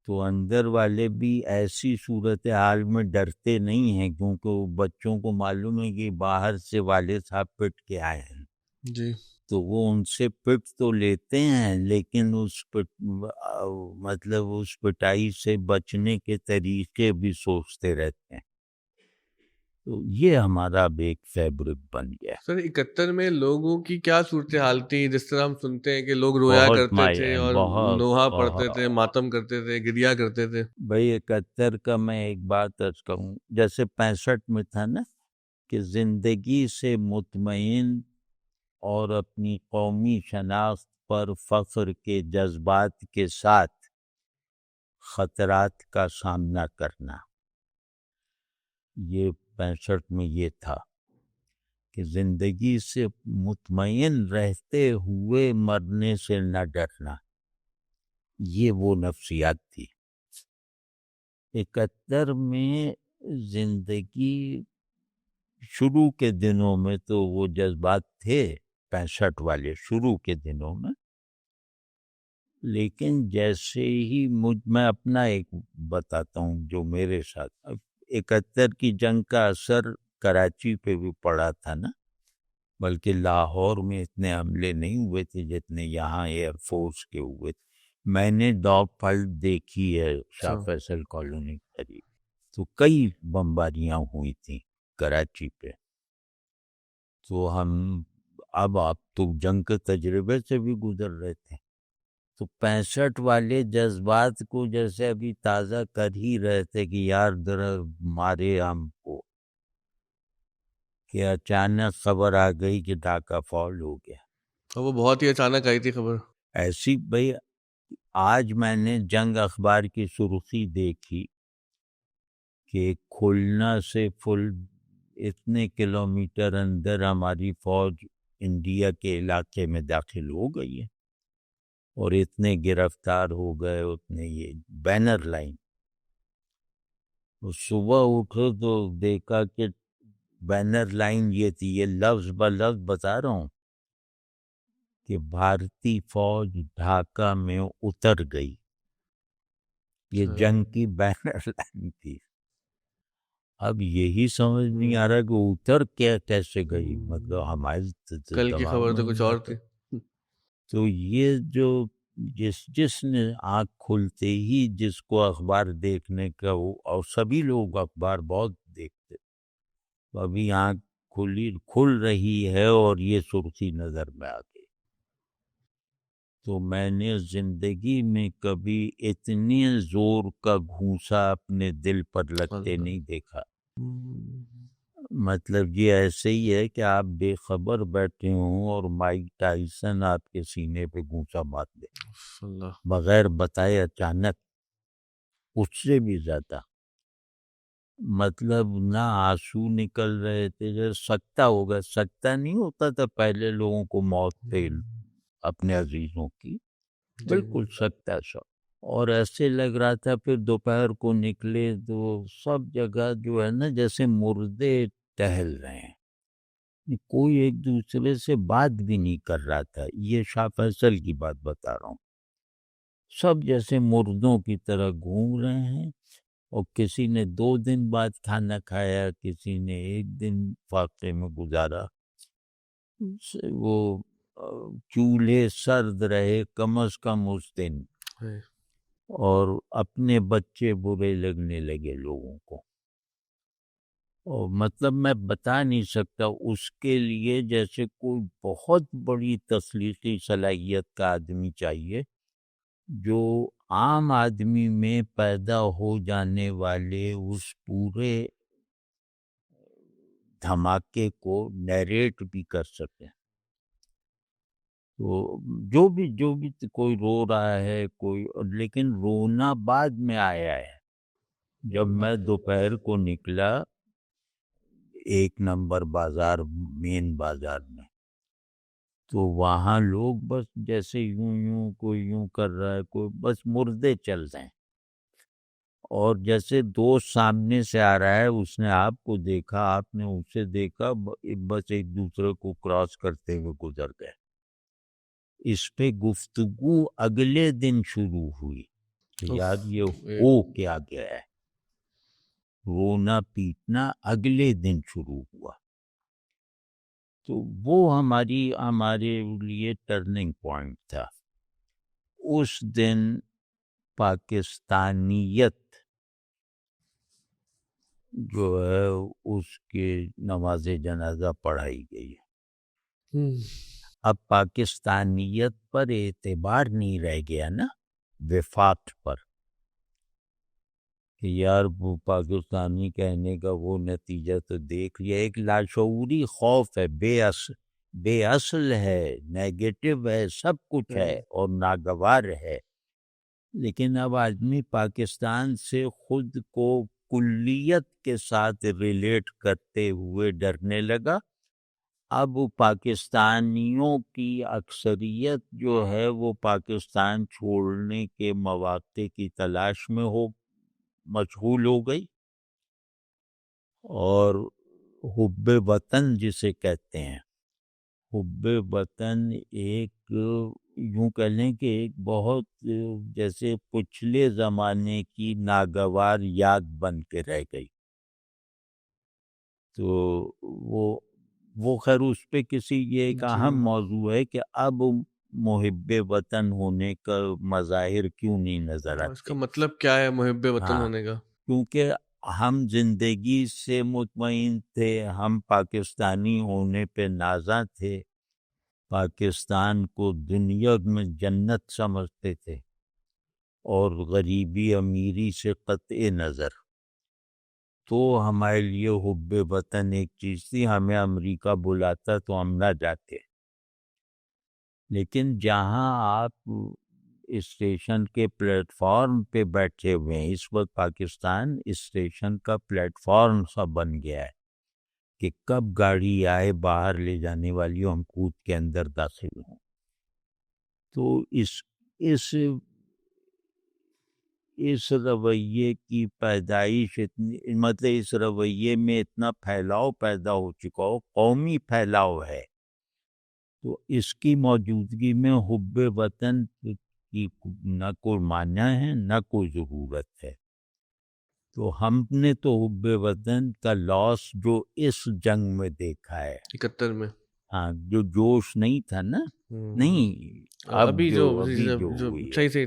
تو اندر والے بھی ایسی صورتحال میں ڈرتے نہیں ہیں کیونکہ وہ بچوں کو معلوم ہے کہ باہر سے والد صاحب پٹ کے آئے ہیں. جی. تو وہ ان سے پٹ تو لیتے ہیں لیکن مطلب اس پٹائی سے بچنے کے طریقے بھی سوچتے رہتے ہیں. تو یہ ہمارا اب ایک فیبرک بن گیا. سر 71 میں لوگوں کی کیا صورتحال تھی؟ جس طرح ہم سنتے ہیں کہ لوگ رویا بہت کرتے تھے اور بہت نوحہ پڑھتے تھے، بہت ماتم کرتے تھے، گریا کرتے تھے. بھائی 71 کا میں ایک بات عرض کہوں، جیسے 65 میں تھا نا کہ زندگی سے مطمئن اور اپنی قومی شناخت پر فخر کے جذبات کے ساتھ خطرات کا سامنا کرنا. یہ 65 میں یہ تھا کہ زندگی سے مطمئن رہتے ہوئے مرنے سے نہ ڈرنا. یہ وہ نفسیات تھی. 71 میں زندگی شروع کے دنوں میں تو وہ جذبات تھے 65 والے شروع کے دنوں میں، لیکن جیسے ہی میں اپنا ایک بتاتا ہوں جو میرے ساتھ 71 کی جنگ کا اثر کراچی پہ بھی پڑا تھا نا، بلکہ لاہور میں اتنے حملے نہیں ہوئے تھے جتنے یہاں ایئر فورس کے ہوئے تھے. میں نے ڈاگ فائٹ دیکھی ہے شاہ فیصل کالونی کے قریب، تو کئی بمباریاں ہوئی تھیں کراچی پہ. تو اب آپ تو جنگ کے تجربے سے بھی گزر رہے تھے، تو 65 والے جذبات کو جیسے ابھی تازہ کر ہی رہے تھے کہ یار ذرا مارے ہم کو، کہ اچانک خبر آ گئی کہ ڈھاکہ فال ہو گیا. اور وہ بہت ہی اچانک آئی تھی خبر. ایسی بھائی آج میں نے جنگ اخبار کی سرخی دیکھی کہ کھلنا سے فل اتنے کلومیٹر اندر ہماری فوج انڈیا کے علاقے میں داخل ہو گئی ہے اور اتنے گرفتار ہو گئے، اتنے یہ بینر لائن. صبح اٹھو تو دیکھا کہ بینر لائن یہ تھی، یہ لفظ بلفظ بتا رہا ہوں کہ بھارتی فوج ڈھاکہ میں اتر گئی. یہ جنگ کی بینر لائن تھی. اب یہی سمجھ نہیں آ رہا کہ اتر کیا کیسے گئی، مطلب ہمارے کل کی دماغ خبر میں تو کچھ نہیں اور آتا. تھی. تو یہ جو جس نے آنکھ کھلتے ہی جس کو اخبار دیکھنے کا وہ، اور سبھی لوگ اخبار بہت دیکھتے، تو ابھی آنکھ کھل رہی ہے اور یہ سرخی نظر میں آ گئی. تو میں نے زندگی میں کبھی اتنے زور کا گھونسا اپنے دل پر لگتے اللہ. نہیں دیکھا. مطلب یہ ایسے ہی ہے کہ آپ بے خبر بیٹھے ہوں اور مائک ٹائسن آپ کے سینے پہ گھونسا مار دے اللہ. بغیر بتائے اچانک، اس سے بھی زیادہ. مطلب نہ آنسو نکل رہے تھے، جیسے سکتہ ہو گیا. سکتہ نہیں ہوتا تھا پہلے لوگوں کو موت پہ اپنے عزیزوں کی، جی. بالکل سکتہ سا. اور ایسے لگ رہا تھا پھر دوپہر کو نکلے تو سب جگہ جو ہے نا جیسے مردے ٹہل رہے ہیں، کوئی ایک دوسرے سے بات بھی نہیں کر رہا تھا. یہ شاہ فیصل کی بات بتا رہا ہوں. سب جیسے مردوں کی طرح گھوم رہے ہیں، اور کسی نے 2 دن بعد کھانا کھایا، کسی نے 1 دن فاقے میں گزارا. وہ چولہے سرد رہے کم از کم اس دن، اور اپنے بچے برے لگنے لگے لوگوں کو. اور مطلب میں بتا نہیں سکتا، اس کے لیے جیسے کوئی بہت بڑی تخلیقی صلاحیت کا آدمی چاہیے جو عام آدمی میں پیدا ہو جانے والے اس پورے دھماکے کو نیریٹ بھی کر سکے. تو جو بھی کوئی رو رہا ہے کوئی، لیکن رونا بعد میں آیا ہے. جب میں دوپہر کو نکلا 1 نمبر بازار، مین بازار میں، تو وہاں لوگ بس جیسے یوں کوئی یوں کر رہا ہے، کوئی بس مردے چل رہے ہیں. اور جیسے دوست سامنے سے آ رہا ہے، اس نے آپ کو دیکھا، آپ نے اسے دیکھا، بس ایک دوسرے کو کراس کرتے ہوئے گزر گئے. اس پہ گفتگو اگلے دن شروع ہوئی کہ یار یہ ہو کیا گیا ہے. رونا پیٹنا اگلے دن شروع ہوا. تو وہ ہمارے لیے ٹرننگ پوائنٹ تھا. اس دن پاکستانیت جو ہے اس کے نماز جنازہ پڑھائی گئی. اب پاکستانیت پر اعتبار نہیں رہ گیا نا، وفاق پر، کہ یار وہ پاکستانی کہنے کا وہ نتیجہ تو دیکھ لیا. ایک لاشعوری خوف ہے، بے اصل ہے، نیگیٹو ہے، سب کچھ ہے اور ناگوار ہے. لیکن اب آدمی پاکستان سے خود کو کلیت کے ساتھ ریلیٹ کرتے ہوئے ڈرنے لگا. اب پاکستانیوں کی اکثریت جو ہے وہ پاکستان چھوڑنے کے مواقع کی تلاش میں مشغول ہو گئی، اور حب وطن جسے کہتے ہیں، حب وطن ایک یوں کہہ لیں کہ ایک بہت جیسے پچھلے زمانے کی ناگوار یاد بن کے رہ گئی. تو وہ خیر اس پہ یہ ایک اہم موضوع ہے کہ اب محب وطن ہونے کا مظاہر کیوں نہیں نظر آتے. اس کا مطلب کیا ہے محب وطن ہونے کا؟ کیونکہ ہم زندگی سے مطمئن تھے، ہم پاکستانی ہونے پہ نازاں تھے، پاکستان کو دنیا میں جنت سمجھتے تھے، اور غریبی امیری سے قطع نظر. تو ہمارے لیے حب وطن ایک چیز تھی. ہمیں امریکہ بلاتا تو ہم نہ جاتے. لیکن جہاں آپ اسٹیشن کے پلیٹ فارم پہ بیٹھے ہوئے ہیں، اس وقت پاکستان اسٹیشن کا پلیٹ فارم سا بن گیا ہے کہ کب گاڑی آئے باہر لے جانے والی ہم کود کے اندر داخل ہوں. تو اس اس رویے کی پیدائش اتنی، مطلب اس رویے میں اتنا پھیلاؤ پیدا ہو چکا ہو، قومی پھیلاؤ ہے، تو اس کی موجودگی میں حب وطن کی نہ کوئی معنی ہے نہ کوئی ضرورت ہے. تو ہم نے تو حب وطن کا لاس جو اس جنگ میں دیکھا ہے، 71 میں. ہاں، جو جوش نہیں تھا نا، نہیں، اب ابھی جو جو ہوئی ہے، صحیح سے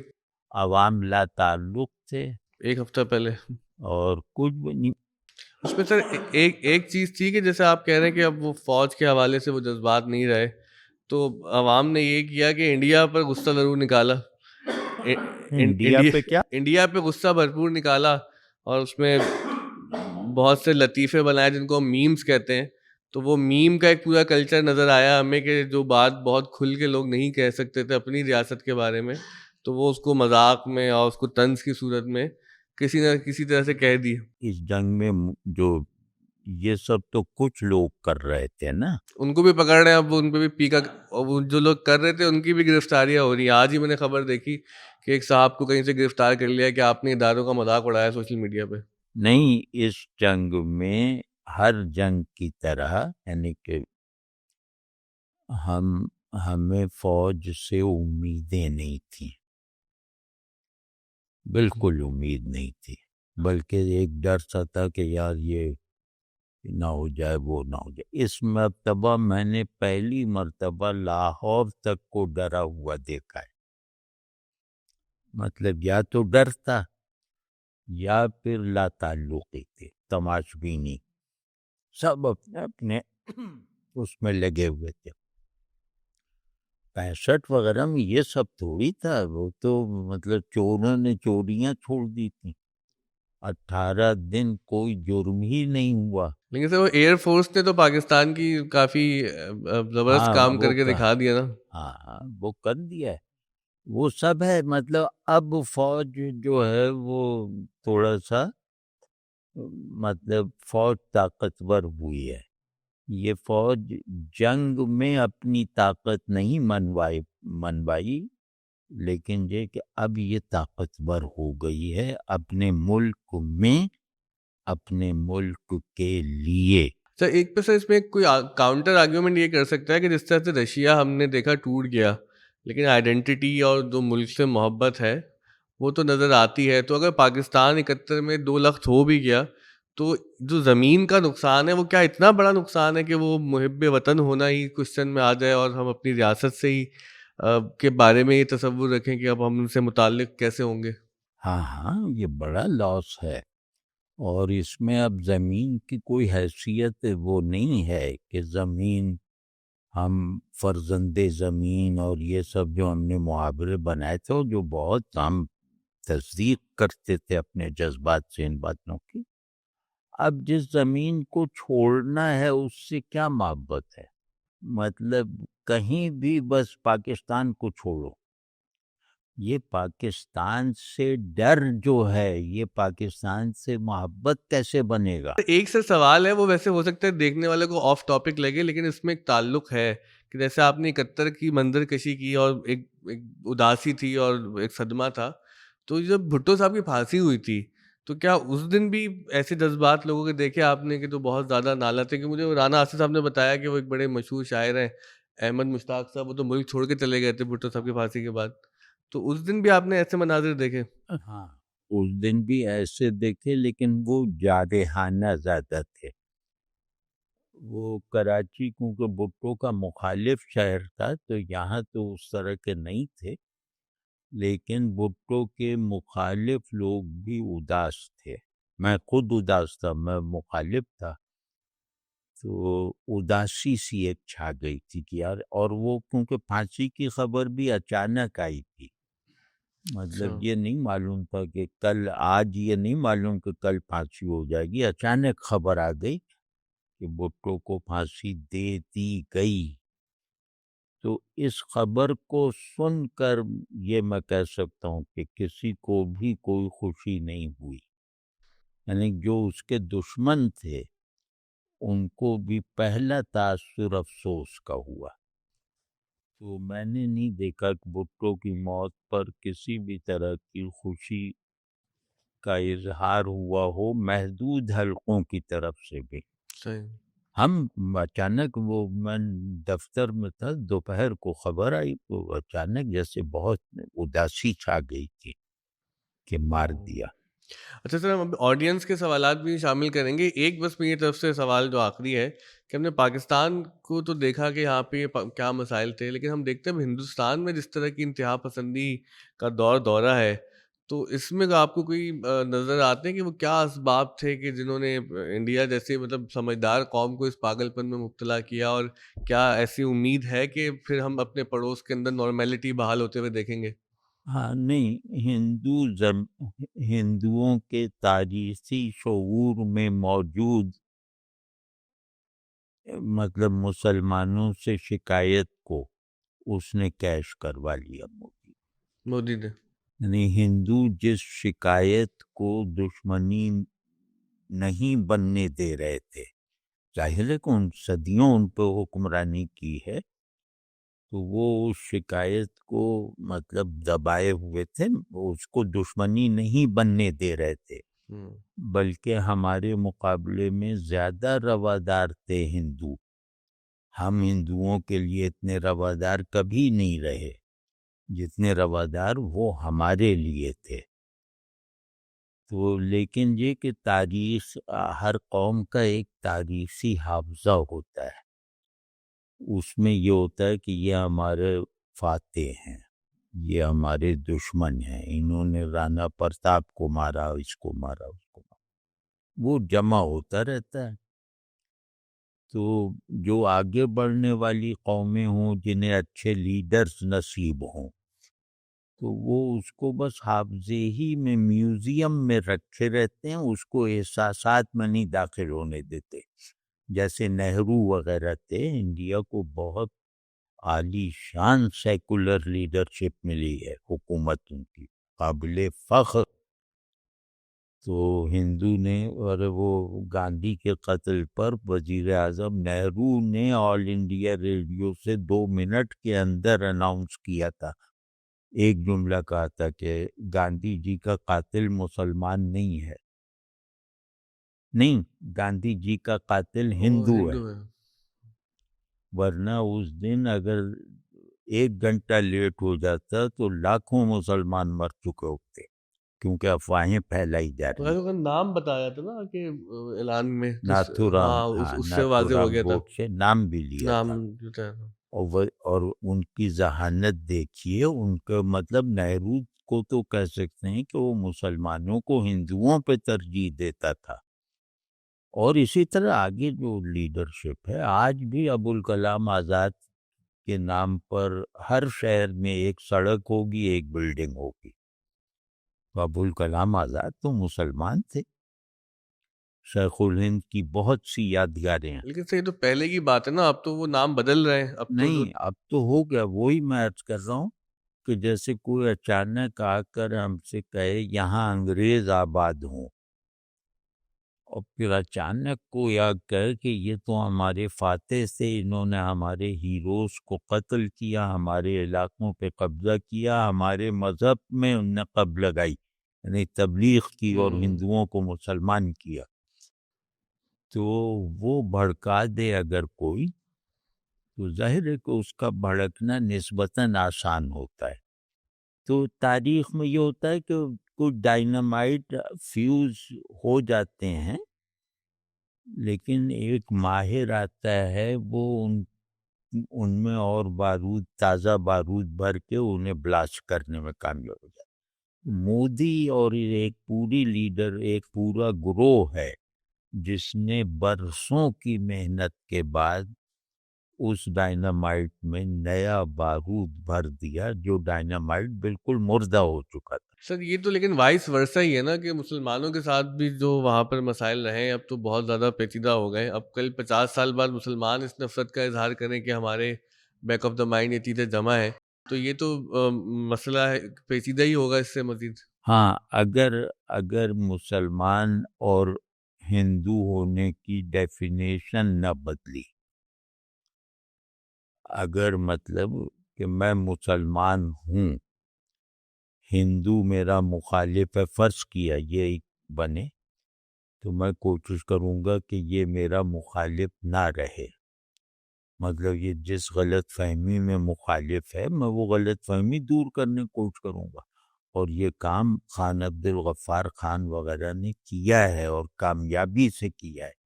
عوام لا تعلق تھے ایک ہفتہ پہلے. اور کچھ بھی نہیں. اس میں سر ایک چیز تھی کہ جیسے آپ کہہ رہے ہیں کہ اب وہ فوج کے حوالے سے وہ جذبات نہیں رہے، تو عوام نے یہ کیا کہ انڈیا پر غصہ ضرور نکالا. انڈیا پہ کیا؟ انڈیا پہ غصہ بھرپور نکالا، اور اس میں بہت سے لطیفے بنائے جن کو ہم میمز کہتے ہیں. تو وہ میم کا ایک پورا کلچر نظر آیا ہمیں کہ جو بات بہت کھل کے لوگ نہیں کہہ سکتے تھے اپنی ریاست کے بارے میں، تو وہ اس کو مذاق میں اور اس کو طنز کی صورت میں کسی نہ کسی طرح سے کہہ دی. اس جنگ میں جو یہ سب تو کچھ لوگ کر رہے تھے نا، ان کو بھی پکڑ رہے ہیں، اب ان پہ بھی پیکا، اور وہ جو لوگ کر رہے تھے ان کی بھی گرفتاریاں ہو رہی ہیں. آج ہی میں نے خبر دیکھی کہ ایک صاحب کو کہیں سے گرفتار کر لیا کہ آپ نے اداروں کا مذاق اڑایا سوشل میڈیا پہ. نہیں، اس جنگ میں ہر جنگ کی طرح، یعنی کہ ہمیں فوج سے امیدیں نہیں تھیں، بالکل امید نہیں تھی، بلکہ ایک ڈر سا تھا کہ یار یہ نہ ہو جائے وہ نہ ہو جائے. اس مرتبہ میں نے پہلی مرتبہ لاہور تک کو ڈرا ہوا دیکھا ہے. مطلب یا تو ڈر تھا یا پھر لا تعلقی تھے، تماشبینی، سب اپنے اپنے اس میں لگے ہوئے تھے. 65 وغیرہ میں یہ سب تھوڑی تھا، وہ تو مطلب چوروں نے چوریاں چھوڑ دی تھیں. 18 دن کوئی جرم ہی نہیں ہوا. لیکن سر وہ ایئر فورس نے تو پاکستان کی کافی زبردست ہاں کام وہ کر کے دکھا دیا نا. ہاں وہ کر دیا ہے، وہ سب ہے. مطلب اب فوج جو ہے وہ تھوڑا سا، مطلب فوج طاقتور ہوئی ہے. یہ فوج جنگ میں اپنی طاقت نہیں منوائی، لیکن یہ کہ اب یہ طاقتور ہو گئی ہے اپنے ملک میں، اپنے ملک کے لیے. سر ایک پہ سر اس میں کوئی کاؤنٹر آرگیومنٹ یہ کر سکتا ہے کہ جس طرح سے رشیا ہم نے دیکھا ٹوٹ گیا، لیکن آئیڈینٹی اور جو ملک سے محبت ہے وہ تو نظر آتی ہے. تو اگر پاکستان 71 میں 2 لخت ہو بھی گیا، تو جو زمین کا نقصان ہے وہ کیا اتنا بڑا نقصان ہے کہ وہ محب وطن ہونا ہی کوشچن میں آ جائے، اور ہم اپنی ریاست سے ہی کے بارے میں یہ تصور رکھیں کہ اب ہم ان سے متعلق کیسے ہوں گے. ہاں ہاں، یہ بڑا لاس ہے. اور اس میں اب زمین کی کوئی حیثیت وہ نہیں ہے کہ زمین، ہم فرزند زمین اور یہ سب جو ہم نے محاورے بنائے تھے، جو بہت ہم تصدیق کرتے تھے اپنے جذبات سے ان باتوں کی. اب جس زمین کو چھوڑنا ہے اس سے کیا محبت ہے؟ مطلب کہیں بھی بس پاکستان کو چھوڑو. یہ پاکستان سے ڈر جو ہے، یہ پاکستان سے محبت کیسے بنے گا؟ ایک سے سوال ہے، وہ ویسے ہو سکتا ہے دیکھنے والے کو آف ٹاپک لگے، لیکن اس میں ایک تعلق ہے کہ جیسے آپ نے 71 کی منظر کشی کی اور ایک اداسی تھی اور ایک صدمہ تھا، تو جب بھٹو صاحب کی پھانسی ہوئی تھی تو کیا اس دن بھی ایسے جذبات لوگوں کے دیکھے آپ نے کہ تو بہت زیادہ نالا تھے؟ کہ مجھے رانا آصف صاحب نے بتایا کہ وہ ایک بڑے مشہور شاعر ہیں احمد مشتاق صاحب، وہ تو ملک چھوڑ کے چلے گئے تھے بھٹو صاحب کی پھانسی کے بعد. تو اس دن بھی آپ نے ایسے مناظر دیکھے؟ ہاں، اس دن بھی ایسے دیکھے، لیکن وہ جارحانہ زیادہ تھے. وہ کراچی کیونکہ بھٹو کا مخالف شہر تھا، تو یہاں تو اس طرح کے نہیں تھے، لیکن بھٹو کے مخالف لوگ بھی اداس تھے. میں خود اداس تھا، میں مخالف تھا. تو اداسی سی ایک چھا گئی تھی کہ یار، اور وہ کیونکہ پھانسی کی خبر بھی اچانک آئی تھی. مطلب یہ نہیں معلوم تھا کہ کل، آج یہ نہیں معلوم کہ کل پھانسی ہو جائے گی. اچانک خبر آ گئی کہ بھٹو کو پھانسی دے دی گئی. تو اس خبر کو سن کر یہ میں کہہ سکتا ہوں کہ کسی کو بھی کوئی خوشی نہیں ہوئی، یعنی جو اس کے دشمن تھے ان کو بھی پہلا تاثر افسوس کا ہوا۔ تو میں نے نہیں دیکھا کہ بھٹو کی موت پر کسی بھی طرح کی خوشی کا اظہار ہوا ہو محدود حلقوں کی طرف سے بھی۔ صحیح۔ ہم اچانک میں دفتر میں تھا، دوپہر کو خبر آئی تو اچانک جیسے بہت اداسی چھا گئی تھی کہ مار دیا۔ اچھا سر، ہم اب آڈینس کے سوالات بھی شامل کریں گے۔ ایک بس میری طرف سے سوال جو آخری ہے کہ ہم نے پاکستان کو تو دیکھا کہ یہاں پہ کیا مسائل تھے، لیکن ہم دیکھتے ہیں ہندوستان میں جس طرح کی انتہا پسندی کا دورہ ہے، تو اس میں آپ کو کوئی نظر آتے ہیں کہ وہ کیا اسباب تھے کہ جنہوں نے انڈیا جیسے سمجھدار قوم کو اس پاگل پن میں مبتلا کیا، اور کیا ایسی امید ہے کہ پھر ہم اپنے پڑوس کے اندر نارمیلٹی بحال ہوتے ہوئے دیکھیں گے؟ ہاں نہیں، ہندوؤں کے تاریخی شعور میں موجود مسلمانوں سے شکایت کو اس نے کیش کروا لیا مودی نے۔ یعنی ہندو جس شکایت کو دشمنی نہیں بننے دے رہے تھے، ظاہر ہے کہ ان صدیوں ان پہ حکمرانی کی ہے، تو وہ اس شکایت کو دبائے ہوئے تھے، اس کو دشمنی نہیں بننے دے رہے تھے، بلکہ ہمارے مقابلے میں زیادہ روادار تھے ہندو۔ ہم ہندوؤں کے لیے اتنے روادار کبھی نہیں رہے جتنے روادار وہ ہمارے لیے تھے۔ تو لیکن یہ کہ تاریخ، ہر قوم کا ایک تاریخی حافظہ ہوتا ہے، اس میں یہ ہوتا ہے کہ یہ ہمارے فاتح ہیں، یہ ہمارے دشمن ہیں، انہوں نے رانا پرتاپ کو مارا، اس کو مارا، اس کو مارا، وہ جمع ہوتا رہتا ہے۔ تو جو آگے بڑھنے والی قومیں ہوں، جنہیں اچھے لیڈرز نصیب ہوں، تو وہ اس کو بس حافظے ہی میں، میوزیم میں رکھے رہتے ہیں، اس کو احساسات میں نہیں داخل ہونے دیتے۔ جیسے نہرو وغیرہ تھے، انڈیا کو بہت عالی شان سیکولر لیڈرشپ ملی ہے، حکومت ان کی قابل فخر۔ تو ہندو نے، اور وہ گاندھی کے قتل پر وزیر اعظم نہرو نے آل انڈیا ریڈیو سے 2 منٹ کے اندر اناؤنس کیا تھا، ایک جملہ کہا تھا کہ گاندھی جی کا قاتل مسلمان نہیں ہے، نہیں، گاندھی جی کا قاتل ہندو ہے، ورنہ اس دن اگر 1 گھنٹہ لیٹ ہو جاتا تو لاکھوں مسلمان مر چکے ہوتے، کیونکہ افواہیں پھیلائی جا رہی۔ نام بتایا تھا نا کہ اعلان میں، ناتھو رام، ہاں، اس سے ناتھو واضح ہو رام گیا تھا، گوڈسے نام بھی لیا نام تھا، بتایا تھا۔ اور ان کی ذہانت دیکھیے، ان کا نہرو کو تو کہہ سکتے ہیں کہ وہ مسلمانوں کو ہندوؤں پہ ترجیح دیتا تھا۔ اور اسی طرح آگے جو لیڈرشپ ہے، آج بھی ابوالکلام آزاد کے نام پر ہر شہر میں ایک سڑک ہوگی، ایک بلڈنگ ہوگی۔ تو ابوالکلام آزاد تو مسلمان تھے، شیخ الہند کی بہت سی یادگاریں ہیں۔ لیکن سر یہ تو پہلے کی بات ہے نا، اب تو وہ نام بدل رہے ہیں، اب تو جو نہیں، اب تو ہو گیا، وہی میں عرض کر رہا ہوں کہ جیسے کوئی اچانک آ کر ہم سے کہے یہاں انگریز آباد ہوں، اور پھر اچانک کوئی آ کہے کہ یہ تو ہمارے فاتح سے، انہوں نے ہمارے ہیروز کو قتل کیا، ہمارے علاقوں پہ قبضہ کیا، ہمارے مذہب میں ان نے قبض لگائی، یعنی تبلیغ کی اور ہندوؤں کو مسلمان کیا، تو وہ بھڑکا دے اگر کوئی، تو ظاہر ہے کہ اس کا بھڑکنا نسبتاً آسان ہوتا ہے۔ تو تاریخ میں یہ ہوتا ہے کہ کچھ ڈائنامائٹ فیوز ہو جاتے ہیں، لیکن ایک ماہر آتا ہے، وہ ان میں اور بارود، تازہ بارود بھر کے انہیں بلاسٹ کرنے میں کامیاب ہو جاتا ہے۔ مودی اور ایک پوری لیڈر، ایک پورا گروہ ہے جس نے برسوں کی محنت کے بعد اس ڈائنامائٹ میں نیا بارود بھر دیا، جو ڈائنامائٹ بالکل مردہ ہو چکا تھا۔ سر یہ تو لیکن وائس ورثہ ہی ہے نا، کہ مسلمانوں کے ساتھ بھی جو وہاں پر مسائل رہے ہیں اب تو بہت زیادہ پیچیدہ ہو گئے۔ اب کل 50 سال بعد مسلمان اس نفرت کا اظہار کریں کہ ہمارے بیک آف دا مائنڈ یہ چیزیں جمع ہیں، تو یہ تو مسئلہ ہے، پیچیدہ ہی ہوگا اس سے مزید۔ ہاں، اگر مسلمان اور ہندو ہونے کی ڈیفینیشن نہ بدلی، اگر مطلب کہ میں مسلمان ہوں، ہندو میرا مخالف ہے، فرض کیا یہ بنے، تو میں کوشش کروں گا کہ یہ میرا مخالف نہ رہے، مطلب یہ جس غلط فہمی میں مخالف ہے میں وہ غلط فہمی دور کرنے کی کوشش کروں گا، اور یہ کام خان عبد الغفار خان وغیرہ نے کیا ہے اور کامیابی سے کیا ہے۔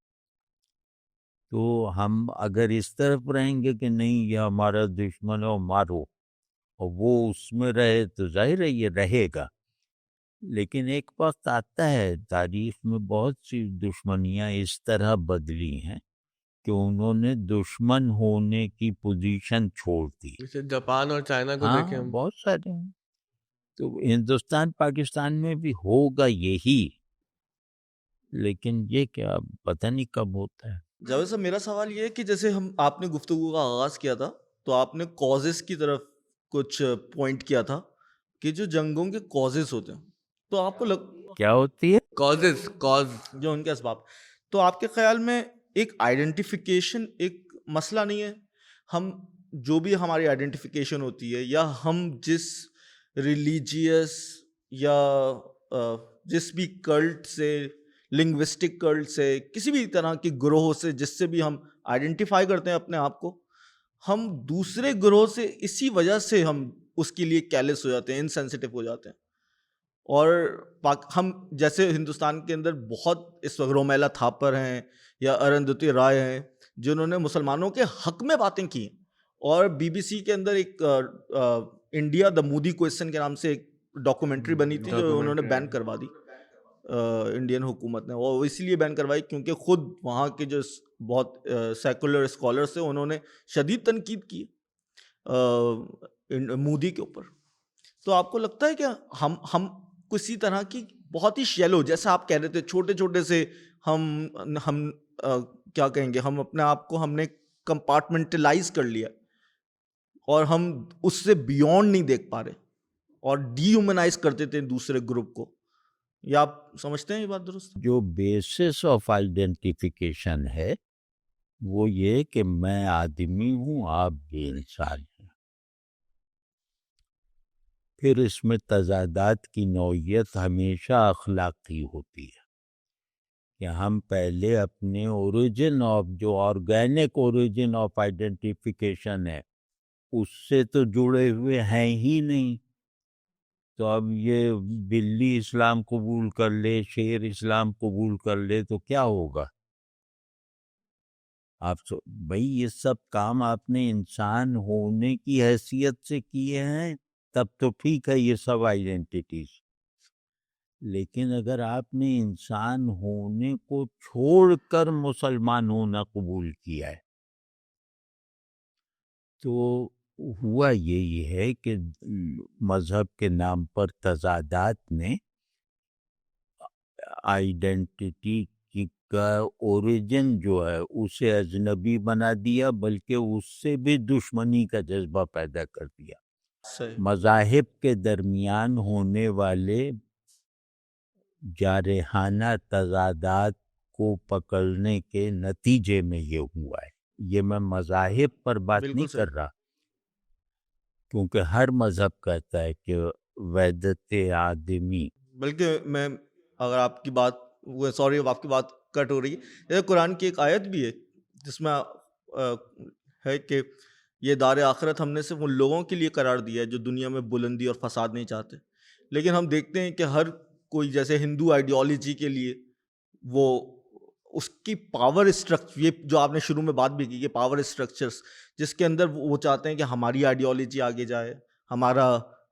تو ہم اگر اس طرف رہیں گے کہ نہیں یہ ہمارا دشمن ہے اور مارو، اور وہ اس میں رہے، تو ظاہر ہے یہ رہے گا۔ لیکن ایک وقت آتا ہے تاریخ میں بہت سی دشمنیاں اس طرح بدلی ہیں کہ انہوں نے دشمن ہونے کی پوزیشن چھوڑ دی۔ جیسے جاپان اور چائنا کو دیکھیں ہاں، ہم۔ بہت سارے ہیں۔ تو ہندوستان پاکستان میں بھی ہوگا یہی، لیکن یہ کیا پتہ نہیں کب ہوتا ہے۔ جاوید صاحب، میرا سوال یہ ہے کہ جیسے آپ نے گفتگو کا آغاز کیا تھا تو آپ نے کازز کی طرف کچھ پوائنٹ کیا تھا کہ جو جنگوں کے کازز ہوتے ہیں، تو آپ کو کیا ہوتی ہے؟ کاز جو ان کے اسباب، تو آپ کے خیال میں ایک آئیڈینٹیفیکیشن ایک مسئلہ نہیں ہے؟ ہم جو بھی ہماری آئیڈینٹیفیکیشن ہوتی ہے، یا ہم جس ریلیجیس یا جس بھی کلٹ سے، لنگوسٹک کلٹ سے، کسی بھی طرح کے گروہ سے جس سے بھی ہم آئیڈینٹیفائی کرتے ہیں اپنے آپ کو، ہم دوسرے گروہ سے اسی وجہ سے ہم اس کے لیے کیلس ہو جاتے ہیں، انسینسٹیو ہو جاتے ہیں۔ اور ہم جیسے ہندوستان کے اندر بہت اس وقت رومیلا تھاپر ہیں یا ارندھتی رائے ہیں جنہوں نے مسلمانوں کے حق میں باتیں کی، اور بی بی سی کے اندر ایک انڈیا دا مودی کویسچن کے نام سے ایک ڈاکومنٹری بنی تھی جو انہوں نے بین کروا دی انڈین حکومت نے، اور اس لیے بین کروائی کیونکہ خود وہاں کے جو بہت سیکولر اسکالرس تھے انہوں نے شدید تنقید کی مودی کے اوپر۔ تو آپ کو لگتا ہے کہ ہم کسی طرح کی بہت ہی شیلو، جیسا آپ کہہ رہے تھے، چھوٹے چھوٹے سے ہم کیا کہیں گے، ہم اپنے آپ کو ہم نے کمپارٹمنٹلائز کر لیا اور ہم اس سے بیونڈ نہیں دیکھ پا رہے اور ڈی ہیومنائز کرتے تھے دوسرے گروپ کو؟ یا آپ سمجھتے ہیں یہ بات درست؟ جو بیسس آف آئیڈینٹیفیکیشن ہے وہ یہ کہ میں آدمی ہوں، آپ بھی انسان ہیں۔ پھر اس میں تضادات کی نوعیت ہمیشہ اخلاقی ہوتی ہے کہ ہم پہلے اپنے اوریجن آف، جو آرگینک اوریجن آف آئیڈینٹیفیکیشن ہے، اس سے تو جڑے ہوئے ہیں ہی نہیں۔ تو اب یہ بلی اسلام قبول کر لے، شیر اسلام قبول کر لے تو کیا ہوگا؟ آپ بھائی یہ سب کام آپ نے انسان ہونے کی حیثیت سے کیے ہیں، تب تو ٹھیک ہے یہ سب آئیڈینٹیٹیز، لیکن اگر آپ نے انسان ہونے کو چھوڑ کر مسلمان ہونا قبول کیا ہے تو ہوا یہی ہے کہ مذہب کے نام پر تضادات نے آئیڈینٹیٹی کا اوریجن جو ہے اسے اجنبی بنا دیا، بلکہ اس سے بھی دشمنی کا جذبہ پیدا کر دیا۔ مذاہب کے درمیان ہونے والے جارحانہ تضادات کو پکڑنے کے نتیجے میں یہ ہوا ہے۔ یہ میں مذاہب پر بات نہیں کر رہا، کیونکہ ہر مذہب کہتا ہے کہ وحدت آدمی، بلکہ میں اگر آپ کی بات آپ کی بات کٹ ہو رہی ہے، قرآن کی ایک آیت بھی ہے جس میں ہے کہ یہ دار آخرت ہم نے صرف ان لوگوں کے لیے قرار دیا ہے جو دنیا میں بلندی اور فساد نہیں چاہتے، لیکن ہم دیکھتے ہیں کہ ہر کوئی، جیسے ہندو آئیڈیالوجی کے لیے وہ اس کی پاور اسٹرکچر، یہ جو آپ نے شروع میں بات بھی کی کہ پاور اسٹرکچرز جس کے اندر وہ چاہتے ہیں کہ ہماری آئیڈیالوجی آگے جائے،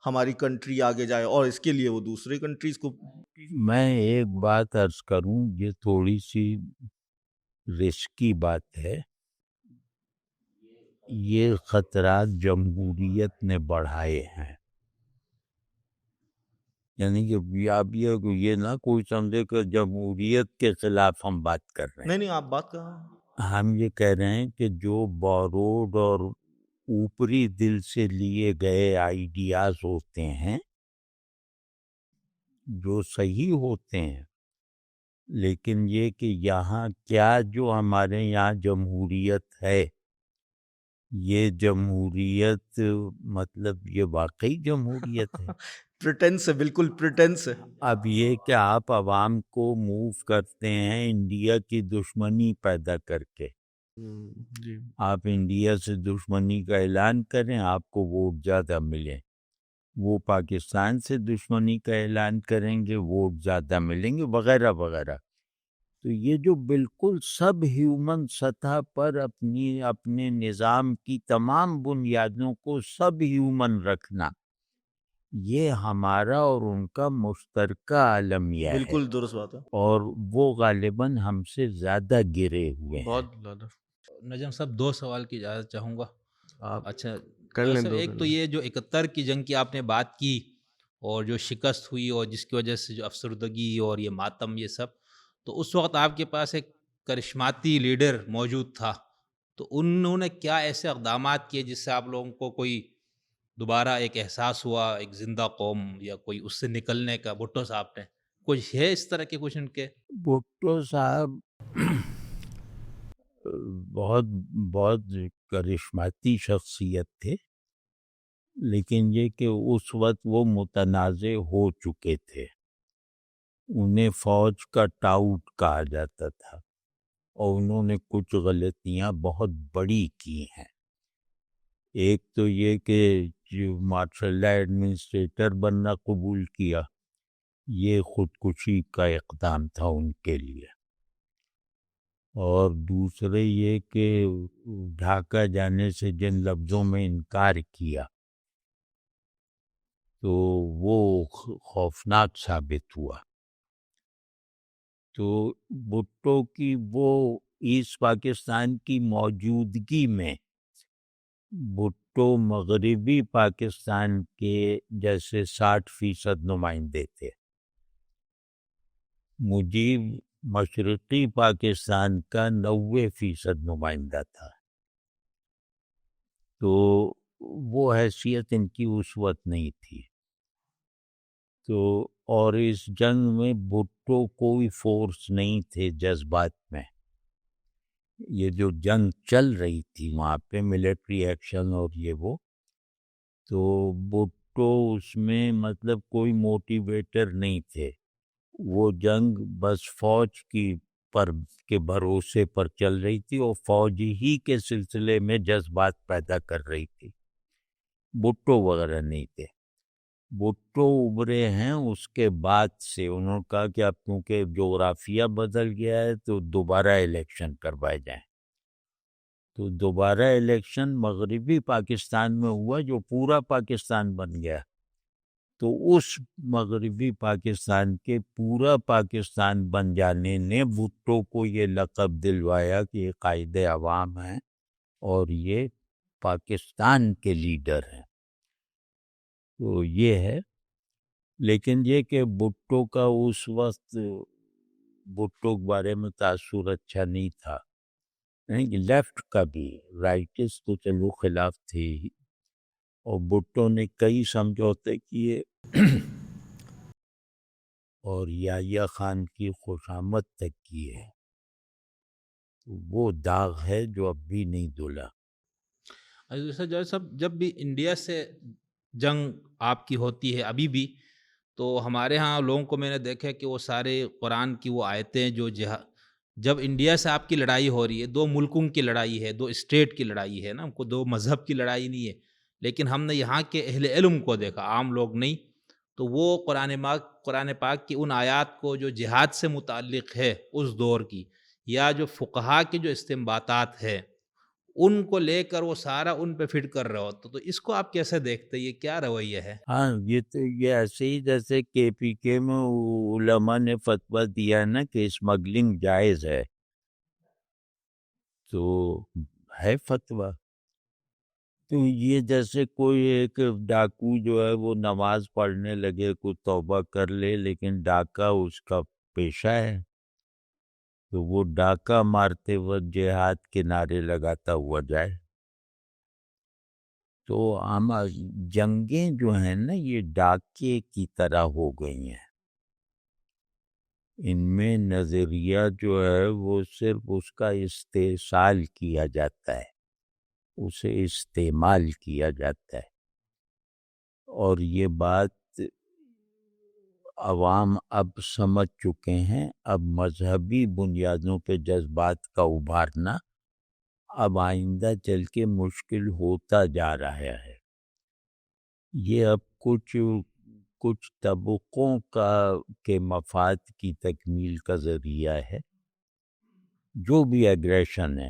ہماری کنٹری آگے جائے، اور اس کے لیے وہ دوسری کنٹریز کو۔ میں ایک بات عرض کروں، یہ تھوڑی سی رسکی بات ہے، یہ خطرات جمہوریت نے بڑھائے ہیں، یعنی کہ اب یہ نہ کوئی سمجھے کہ جمہوریت کے خلاف ہم بات کر رہے ہیں، نہیں آپ بات کہاں، ہم یہ کہہ رہے ہیں کہ جو باروڈ اور اوپری دل سے لیے گئے آئیڈیاز ہوتے ہیں جو صحیح ہوتے ہیں، لیکن یہ کہ یہاں کیا جو ہمارے یہاں جمہوریت ہے، یہ جمہوریت مطلب یہ واقعی جمہوریت ہے؟ پریٹنس ہے، بالکل پریٹنس ہے. اب یہ کہ آپ عوام کو موو کرتے ہیں انڈیا کی دشمنی پیدا کر کے، جی آپ انڈیا سے دشمنی کا اعلان کریں، آپ کو ووٹ زیادہ ملیں، وہ پاکستان سے دشمنی کا اعلان کریں گے، ووٹ زیادہ ملیں گے، وغیرہ وغیرہ. تو یہ جو بالکل سب ہیومن سطح پر اپنے نظام کی تمام بنیادوں کو سب ہیومن رکھنا، یہ ہمارا اور ان کا مشترکہ عالمیہ ہے، بالکل درست بات ہے. اور وہ غالباً ہم سے زیادہ گرے ہوئے ہیں. بہت زیادہ. نجم صاحب 2 سوال کی اجازت چاہوں گا. آپ اچھا کر نجم لیں صاحب، دو ایک کر تو لیں. یہ جو 71 کی جنگ کی آپ نے بات کی اور جو شکست ہوئی اور جس کی وجہ سے جو افسردگی اور یہ ماتم یہ سب، تو اس وقت آپ کے پاس ایک کرشماتی لیڈر موجود تھا، تو انہوں نے کیا ایسے اقدامات کیے جس سے آپ لوگوں کو کوئی دوبارہ ایک احساس ہوا ایک زندہ قوم یا کوئی اس سے نکلنے کا؟ بھٹو صاحب نے کچھ ہے اس طرح کے کچھ ان کے؟ بھٹو صاحب بہت بہت کرشماتی شخصیت تھے، لیکن یہ کہ اس وقت وہ متنازع ہو چکے تھے، انہیں فوج کا ٹاؤٹ کہا جاتا تھا، اور انہوں نے کچھ غلطیاں بہت بڑی کی ہیں. ایک تو یہ کہ جو مارشل لا ایڈمنسٹریٹر بننا قبول کیا، یہ خودکشی کا اقدام تھا ان کے لیے. اور دوسرے یہ کہ ڈھاکہ جانے سے جن لفظوں میں انکار کیا تو وہ خوفناک ثابت ہوا. تو بھٹو کی وہ ایسٹ پاکستان کی موجودگی میں بھٹو مغربی پاکستان کے جیسے 60% نمائندے تھے، مجیب مشرقی پاکستان کا 90% نمائندہ تھا. تو وہ حیثیت ان کی اس وقت نہیں تھی. تو اور اس جنگ میں بھٹو کوئی فورس نہیں تھے جذبات میں. یہ جو جنگ چل رہی تھی وہاں پہ ملٹری ایکشن اور یہ وہ، تو بھٹو اس میں مطلب کوئی موٹیویٹر نہیں تھے. وہ جنگ بس فوج کے بھروسے پر چل رہی تھی، اور فوج ہی کے سلسلے میں جذبات پیدا کر رہی تھی، بھٹو وغیرہ نہیں تھے. بھٹو ابھرے ہیں اس کے بعد سے، انہوں نے کہا کہ اب کیونکہ جغرافیہ بدل گیا ہے تو دوبارہ الیکشن کروائے جائیں. تو دوبارہ الیکشن مغربی پاکستان میں ہوا جو پورا پاکستان بن گیا. تو اس مغربی پاکستان کے پورا پاکستان بن جانے نے بھٹو کو یہ لقب دلوایا کہ یہ قائد عوام ہیں اور یہ پاکستان کے لیڈر ہیں. تو یہ ہے. لیکن یہ کہ بھٹو کا اس وقت بھٹو کے بارے میں تاثر اچھا نہیں تھا، لیفٹ کا بھی، رائٹس تو چلو خلاف تھے ہی، اور بھٹو نے کئی سمجھوتے کیے اور یحییٰ خان کی خوشامد تک کی ہے. وہ داغ ہے جو اب بھی نہیں دھلا. جج صاحب، جب بھی انڈیا سے جنگ آپ کی ہوتی ہے ابھی بھی، تو ہمارے ہاں لوگوں کو میں نے دیکھا کہ وہ سارے قرآن کی وہ آیتیں جو جب انڈیا سے آپ کی لڑائی ہو رہی ہے، 2 ملکوں کی لڑائی ہے، 2 اسٹیٹ کی لڑائی ہے نا، کو 2 مذہب کی لڑائی نہیں ہے، لیکن ہم نے یہاں کے اہل علم کو دیکھا، عام لوگ نہیں، تو وہ قرآن پاک کی ان آیات کو جو جہاد سے متعلق ہے اس دور کی، یا جو فقہا کے جو استنباطات ہے ان کو لے کر وہ سارا ان پہ فٹ کر رہا ہوتا، تو اس کو آپ کیسے دیکھتے ہیں؟ یہ کیا رویہ ہے؟ ہاں، یہ تو یہ ایسے ہی جیسے کے پی کے میں علماء نے فتویٰ دیا ہے نا کہ اسمگلنگ جائز ہے، تو ہے فتویٰ. تو یہ جیسے کوئی ایک ڈاکو جو ہے وہ نماز پڑھنے لگے، کوئی توبہ کر لے، لیکن ڈاکہ اس کا پیشہ ہے، تو وہ ڈاکہ مارتے وقت جہاد کے نعرے لگاتا ہوا جائے. تو ہم جنگیں جو ہیں نا یہ ڈاکے کی طرح ہو گئی ہیں. ان میں نظریہ جو ہے وہ صرف اس کا استحصال کیا جاتا ہے، اسے استعمال کیا جاتا ہے، اور یہ بات عوام اب سمجھ چکے ہیں. اب مذہبی بنیادوں پہ جذبات کا ابھارنا اب آئندہ چل کے مشکل ہوتا جا رہا ہے. یہ اب کچھ طبقوں کے مفاد کی تکمیل کا ذریعہ ہے. جو بھی ایگریشن ہے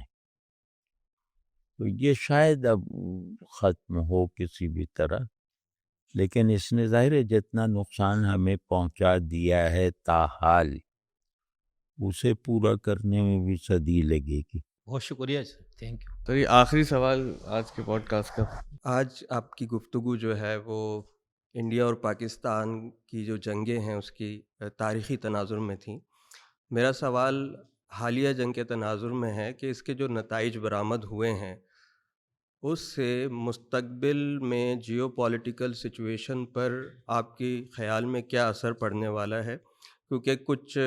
تو یہ شاید اب ختم ہو کسی بھی طرح، لیکن اس نے ظاہر ہے جتنا نقصان ہمیں پہنچا دیا ہے تاحال اسے پورا کرنے میں بھی صدی لگے گی. بہت شکریہ سر، تھینک یو. تو یہ آخری سوال آج کے پوڈ کاسٹ کا. آج آپ کی گفتگو جو ہے وہ انڈیا اور پاکستان کی جو جنگیں ہیں اس کی تاریخی تناظر میں تھیں. میرا سوال حالیہ جنگ کے تناظر میں ہے کہ اس کے جو نتائج برآمد ہوئے ہیں اس سے مستقبل میں جیو پولیٹیکل سچویشن پر آپ کے خیال میں کیا اثر پڑنے والا ہے؟ کیونکہ کچھ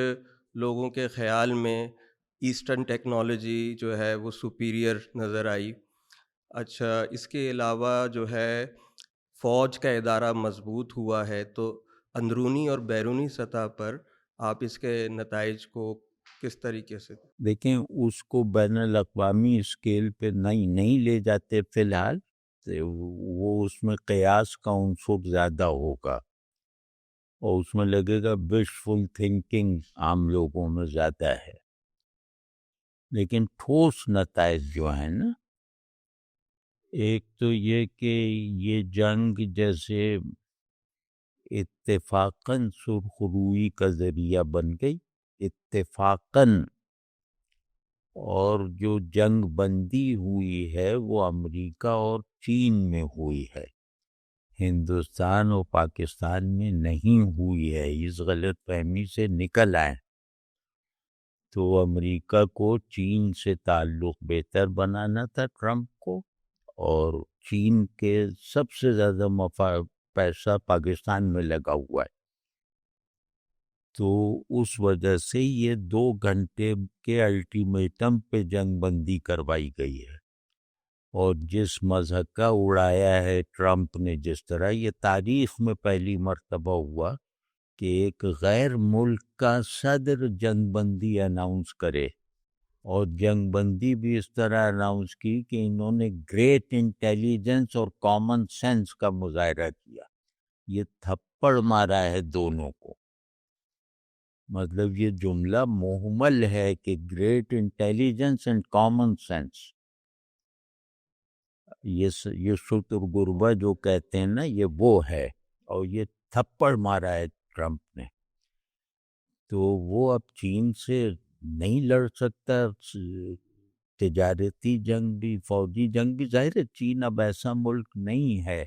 لوگوں کے خیال میں ایسٹرن ٹیکنالوجی جو ہے وہ سپیریئر نظر آئی. اچھا، اس کے علاوہ جو ہے فوج کا ادارہ مضبوط ہوا ہے، تو اندرونی اور بیرونی سطح پر آپ اس کے نتائج کو کس طریقے سے دیکھیں اس کو بین الاقوامی اسکیل پہ نہیں لے جاتے فی الحال. وہ اس میں قیاس کا عنصر زیادہ ہوگا اور اس میں لگے گا وشفل تھنکنگ عام لوگوں میں زیادہ ہے. لیکن ٹھوس نتائج جو ہیں نا، ایک تو یہ کہ یہ جنگ جیسے اتفاقاً سرخروئی کا ذریعہ بن گئی اتفاقاً، اور جو جنگ بندی ہوئی ہے وہ امریکہ اور چین میں ہوئی ہے، ہندوستان اور پاکستان میں نہیں ہوئی ہے. اس غلط فہمی سے نکل آئے. تو امریکہ کو چین سے تعلق بہتر بنانا تھا ٹرمپ کو، اور چین کے سب سے زیادہ پیسہ پاکستان میں لگا ہوا ہے. تو اس وجہ سے یہ 2 گھنٹے کے الٹیمیٹم پہ جنگ بندی کروائی گئی ہے. اور جس مذہب کا اڑایا ہے ٹرمپ نے، جس طرح یہ تاریخ میں پہلی مرتبہ ہوا کہ ایک غیر ملک کا صدر جنگ بندی اناؤنس کرے، اور جنگ بندی بھی اس طرح اناؤنس کی کہ انہوں نے گریٹ انٹیلیجنس اور کامن سینس کا مظاہرہ کیا. یہ تھپڑ مارا ہے دونوں کو. مطلب یہ جملہ محمل ہے کہ great intelligence and common sense, یہ شتر گربہ جو کہتے ہیں نا، یہ وہ ہے، اور یہ تھپڑ مارا ہے ٹرمپ نے. تو وہ اب چین سے نہیں لڑ سکتا. تجارتی جنگ بھی، فوجی جنگ بھی. ظاہر ہے چین اب ایسا ملک نہیں ہے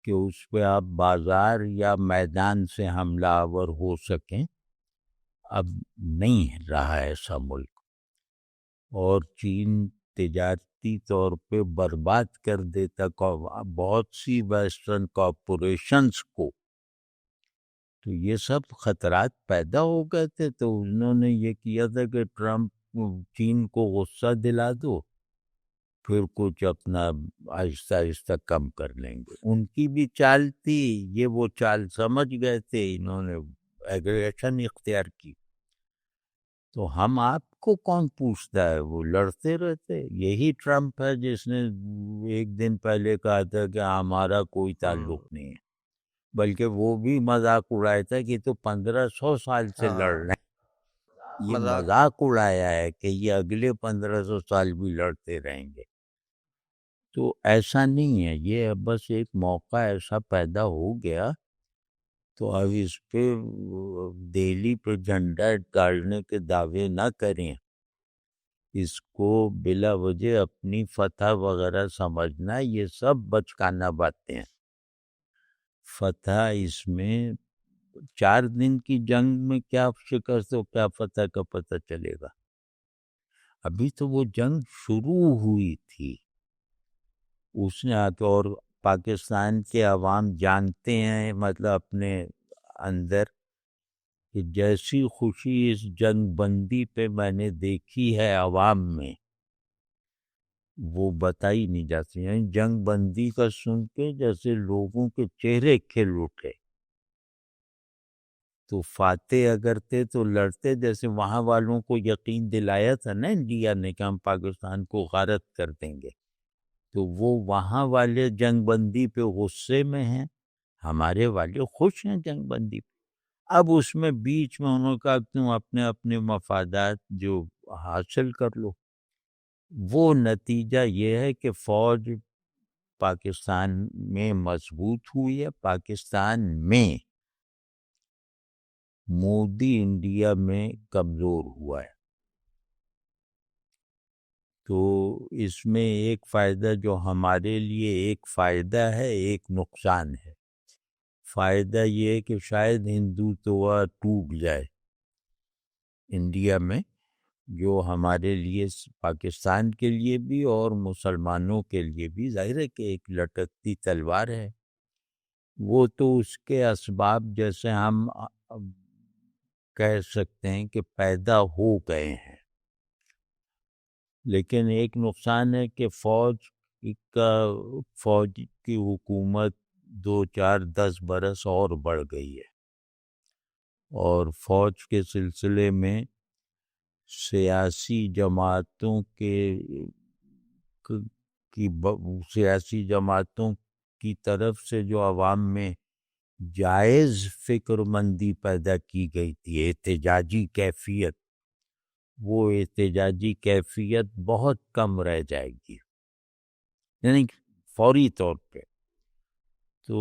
کہ اس پہ آپ بازار یا میدان سے حملہ آور ہو سکیں. اب نہیں رہا ایسا ملک، اور چین تجارتی طور پہ برباد کر دیتا بہت سی ویسٹرن کارپوریشنز کو. تو یہ سب خطرات پیدا ہو گئے تھے. تو انہوں نے یہ کیا تھا کہ ٹرمپ چین کو غصہ دلا دو، پھر کچھ اپنا آہستہ آہستہ کم کر لیں گے. ان کی بھی چال تھی، یہ وہ چال سمجھ گئے تھے، انہوں نے ایگریشن اختیار کی. تو ہم آپ کو کون پوچھتا ہے، وہ لڑتے رہتے. یہی ٹرمپ ہے جس نے ایک دن پہلے کہا تھا کہ ہمارا کوئی تعلق نہیں ہے، بلکہ وہ بھی مذاق اڑایا تھا کہ تو 1500 سال سے لڑ رہے ہیں. یہ مذاق اڑایا ہے کہ یہ اگلے 1500 سال بھی لڑتے رہیں گے. تو ایسا نہیں ہے. یہ بس ایک موقع ایسا پیدا ہو گیا، تو اب اس پہ دہلی پہ جھنڈا گاڑنے کے دعوے نہ کریں. اس کو بلا وجہ اپنی فتح وغیرہ سمجھنا، یہ سب بچکانہ باتیں ہیں. فتح اس میں 4 دن کی جنگ میں کیا شکست ہو کیا فتح کا پتہ چلے گا. ابھی تو وہ جنگ شروع ہوئی تھی. اس نے آ کے، اور پاکستان کے عوام جانتے ہیں مطلب اپنے اندر کہ جیسی خوشی اس جنگ بندی پہ میں نے دیکھی ہے عوام میں وہ بتائی نہیں جاتی. یعنی جنگ بندی کا سن کے جیسے لوگوں کے چہرے کھل اٹھے. تو فاتح اگر تھے تو لڑتے جیسے وہاں والوں کو یقین دلایا تھا نا انڈیا نے کہ ہم پاکستان کو غارت کر دیں گے, تو وہ وہاں والے جنگ بندی پہ غصے میں ہیں, ہمارے والے خوش ہیں جنگ بندی پہ. اب اس میں بیچ میں انہوں نے کہا تم اپنے اپنے مفادات جو حاصل کر لو. وہ نتیجہ یہ ہے کہ فوج پاکستان میں مضبوط ہوئی ہے, پاکستان میں مودی انڈیا میں کمزور ہوا ہے. تو اس میں ایک فائدہ جو ہمارے لیے ایک فائدہ ہے ایک نقصان ہے. فائدہ یہ ہے کہ شاید ہندوتوا ٹوٹ جائے انڈیا میں, جو ہمارے لیے پاکستان کے لیے بھی اور مسلمانوں کے لیے بھی ظاہر ہے کہ ایک لٹکتی تلوار ہے. وہ تو اس کے اسباب جیسے ہم کہہ سکتے ہیں کہ پیدا ہو گئے ہیں, لیکن ایک نقصان ہے کہ فوج کی حکومت 2-4-10 برس اور بڑھ گئی ہے, اور فوج کے سلسلے میں سیاسی جماعتوں کی طرف سے جو عوام میں جائز فکر مندی پیدا کی گئی تھی, احتجاجی کیفیت, وہ احتجاجی کیفیت بہت کم رہ جائے گی یعنی فوری طور پہ. تو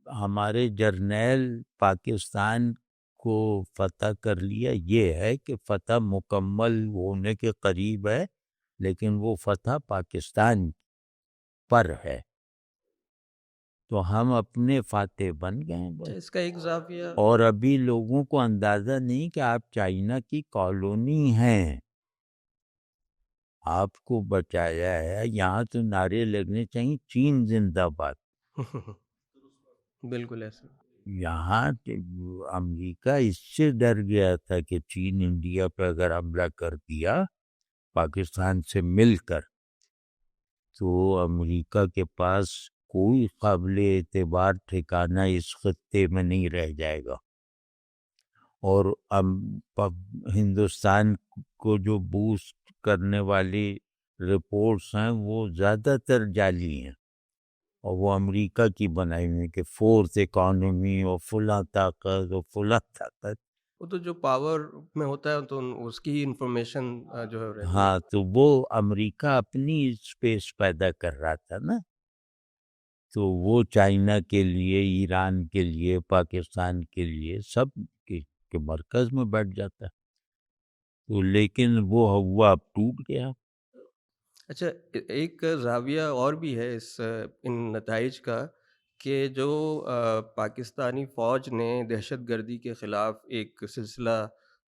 ہمارے جرنیل پاکستان کو فتح کر لیا, یہ ہے کہ فتح مکمل ہونے کے قریب ہے, لیکن وہ فتح پاکستان پر ہے. تو ہم اپنے فاتح بن گئے ہیں بس. اس کا ایک زاویہ اور ابھی لوگوں کو اندازہ نہیں کہ آپ چائنا کی کالونی ہیں, آپ کو بچایا ہے. یہاں تو نعرے لگنے چاہیے چین زندہ باد. بالکل ایسا. یہاں امریکہ اس سے ڈر گیا تھا کہ چین انڈیا پہ اگر حملہ کر دیا پاکستان سے مل کر, تو امریکہ کے پاس کوئی قابل اعتبار ٹھکانہ اس خطے میں نہیں رہ جائے گا. اور ہندوستان کو جو بوسٹ کرنے والی رپورٹس ہیں وہ زیادہ تر جعلی ہیں, اور وہ امریکہ کی بنائی ہوئی کہ فورتھ اکانومی اور فلاں طاقت اور فلاں طاقت. وہ تو جو پاور میں ہوتا ہے تو اس کی انفارمیشن جو ہے رہتی ہے. ہاں, تو وہ امریکہ اپنی اسپیس پیدا کر رہا تھا نا, تو وہ چائنا کے لیے, ایران کے لیے, پاکستان کے لیے سب کے مرکز میں بیٹھ جاتا ہے. تو لیکن وہ ہوا اب ٹوٹ گیا. اچھا, ایک زاویہ اور بھی ہے ان نتائج کا کہ جو پاکستانی فوج نے دہشت گردی کے خلاف ایک سلسلہ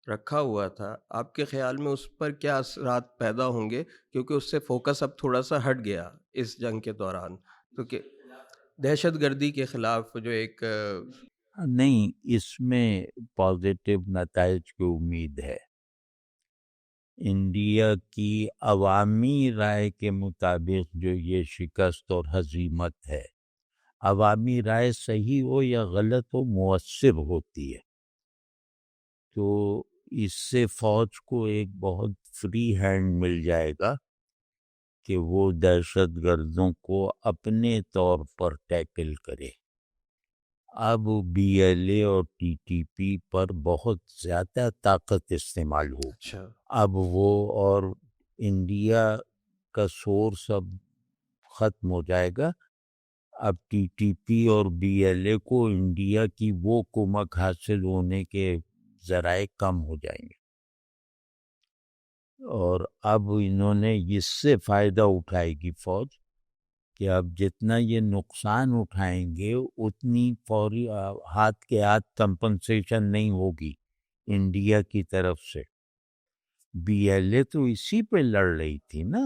رکھا ہوا تھا, آپ کے خیال میں اس پر کیا اثرات پیدا ہوں گے, کیونکہ اس سے فوکس اب تھوڑا سا ہٹ گیا اس جنگ کے دوران, کیونکہ دہشت گردی کے خلاف جو ایک نہیں, اس میں پازیٹیو نتائج کی امید ہے. انڈیا کی عوامی رائے کے مطابق جو یہ شکست اور ہزیمت ہے, عوامی رائے صحیح ہو یا غلط ہو مؤثر ہوتی ہے. تو اس سے فوج کو ایک بہت فری ہینڈ مل جائے گا کہ وہ دہشت گردوں کو اپنے طور پر ٹیکل کرے. اب بی ایل اے اور ٹی ٹی پی پر بہت زیادہ طاقت استعمال ہو. اچھا, اب وہ اور انڈیا کا سورس اب ختم ہو جائے گا. اب ٹی ٹی پی اور بی ایل اے کو انڈیا کی وہ کمک حاصل ہونے کے ذرائع کم ہو جائیں گے, اور اب انہوں نے اس سے فائدہ اٹھائے گی فوج کہ اب جتنا یہ نقصان اٹھائیں گے اتنی فوری ہاتھ کے ہاتھ کمپنسیشن نہیں ہوگی انڈیا کی طرف سے. بی ایل اے تو اسی پہ لڑ رہی تھی نا,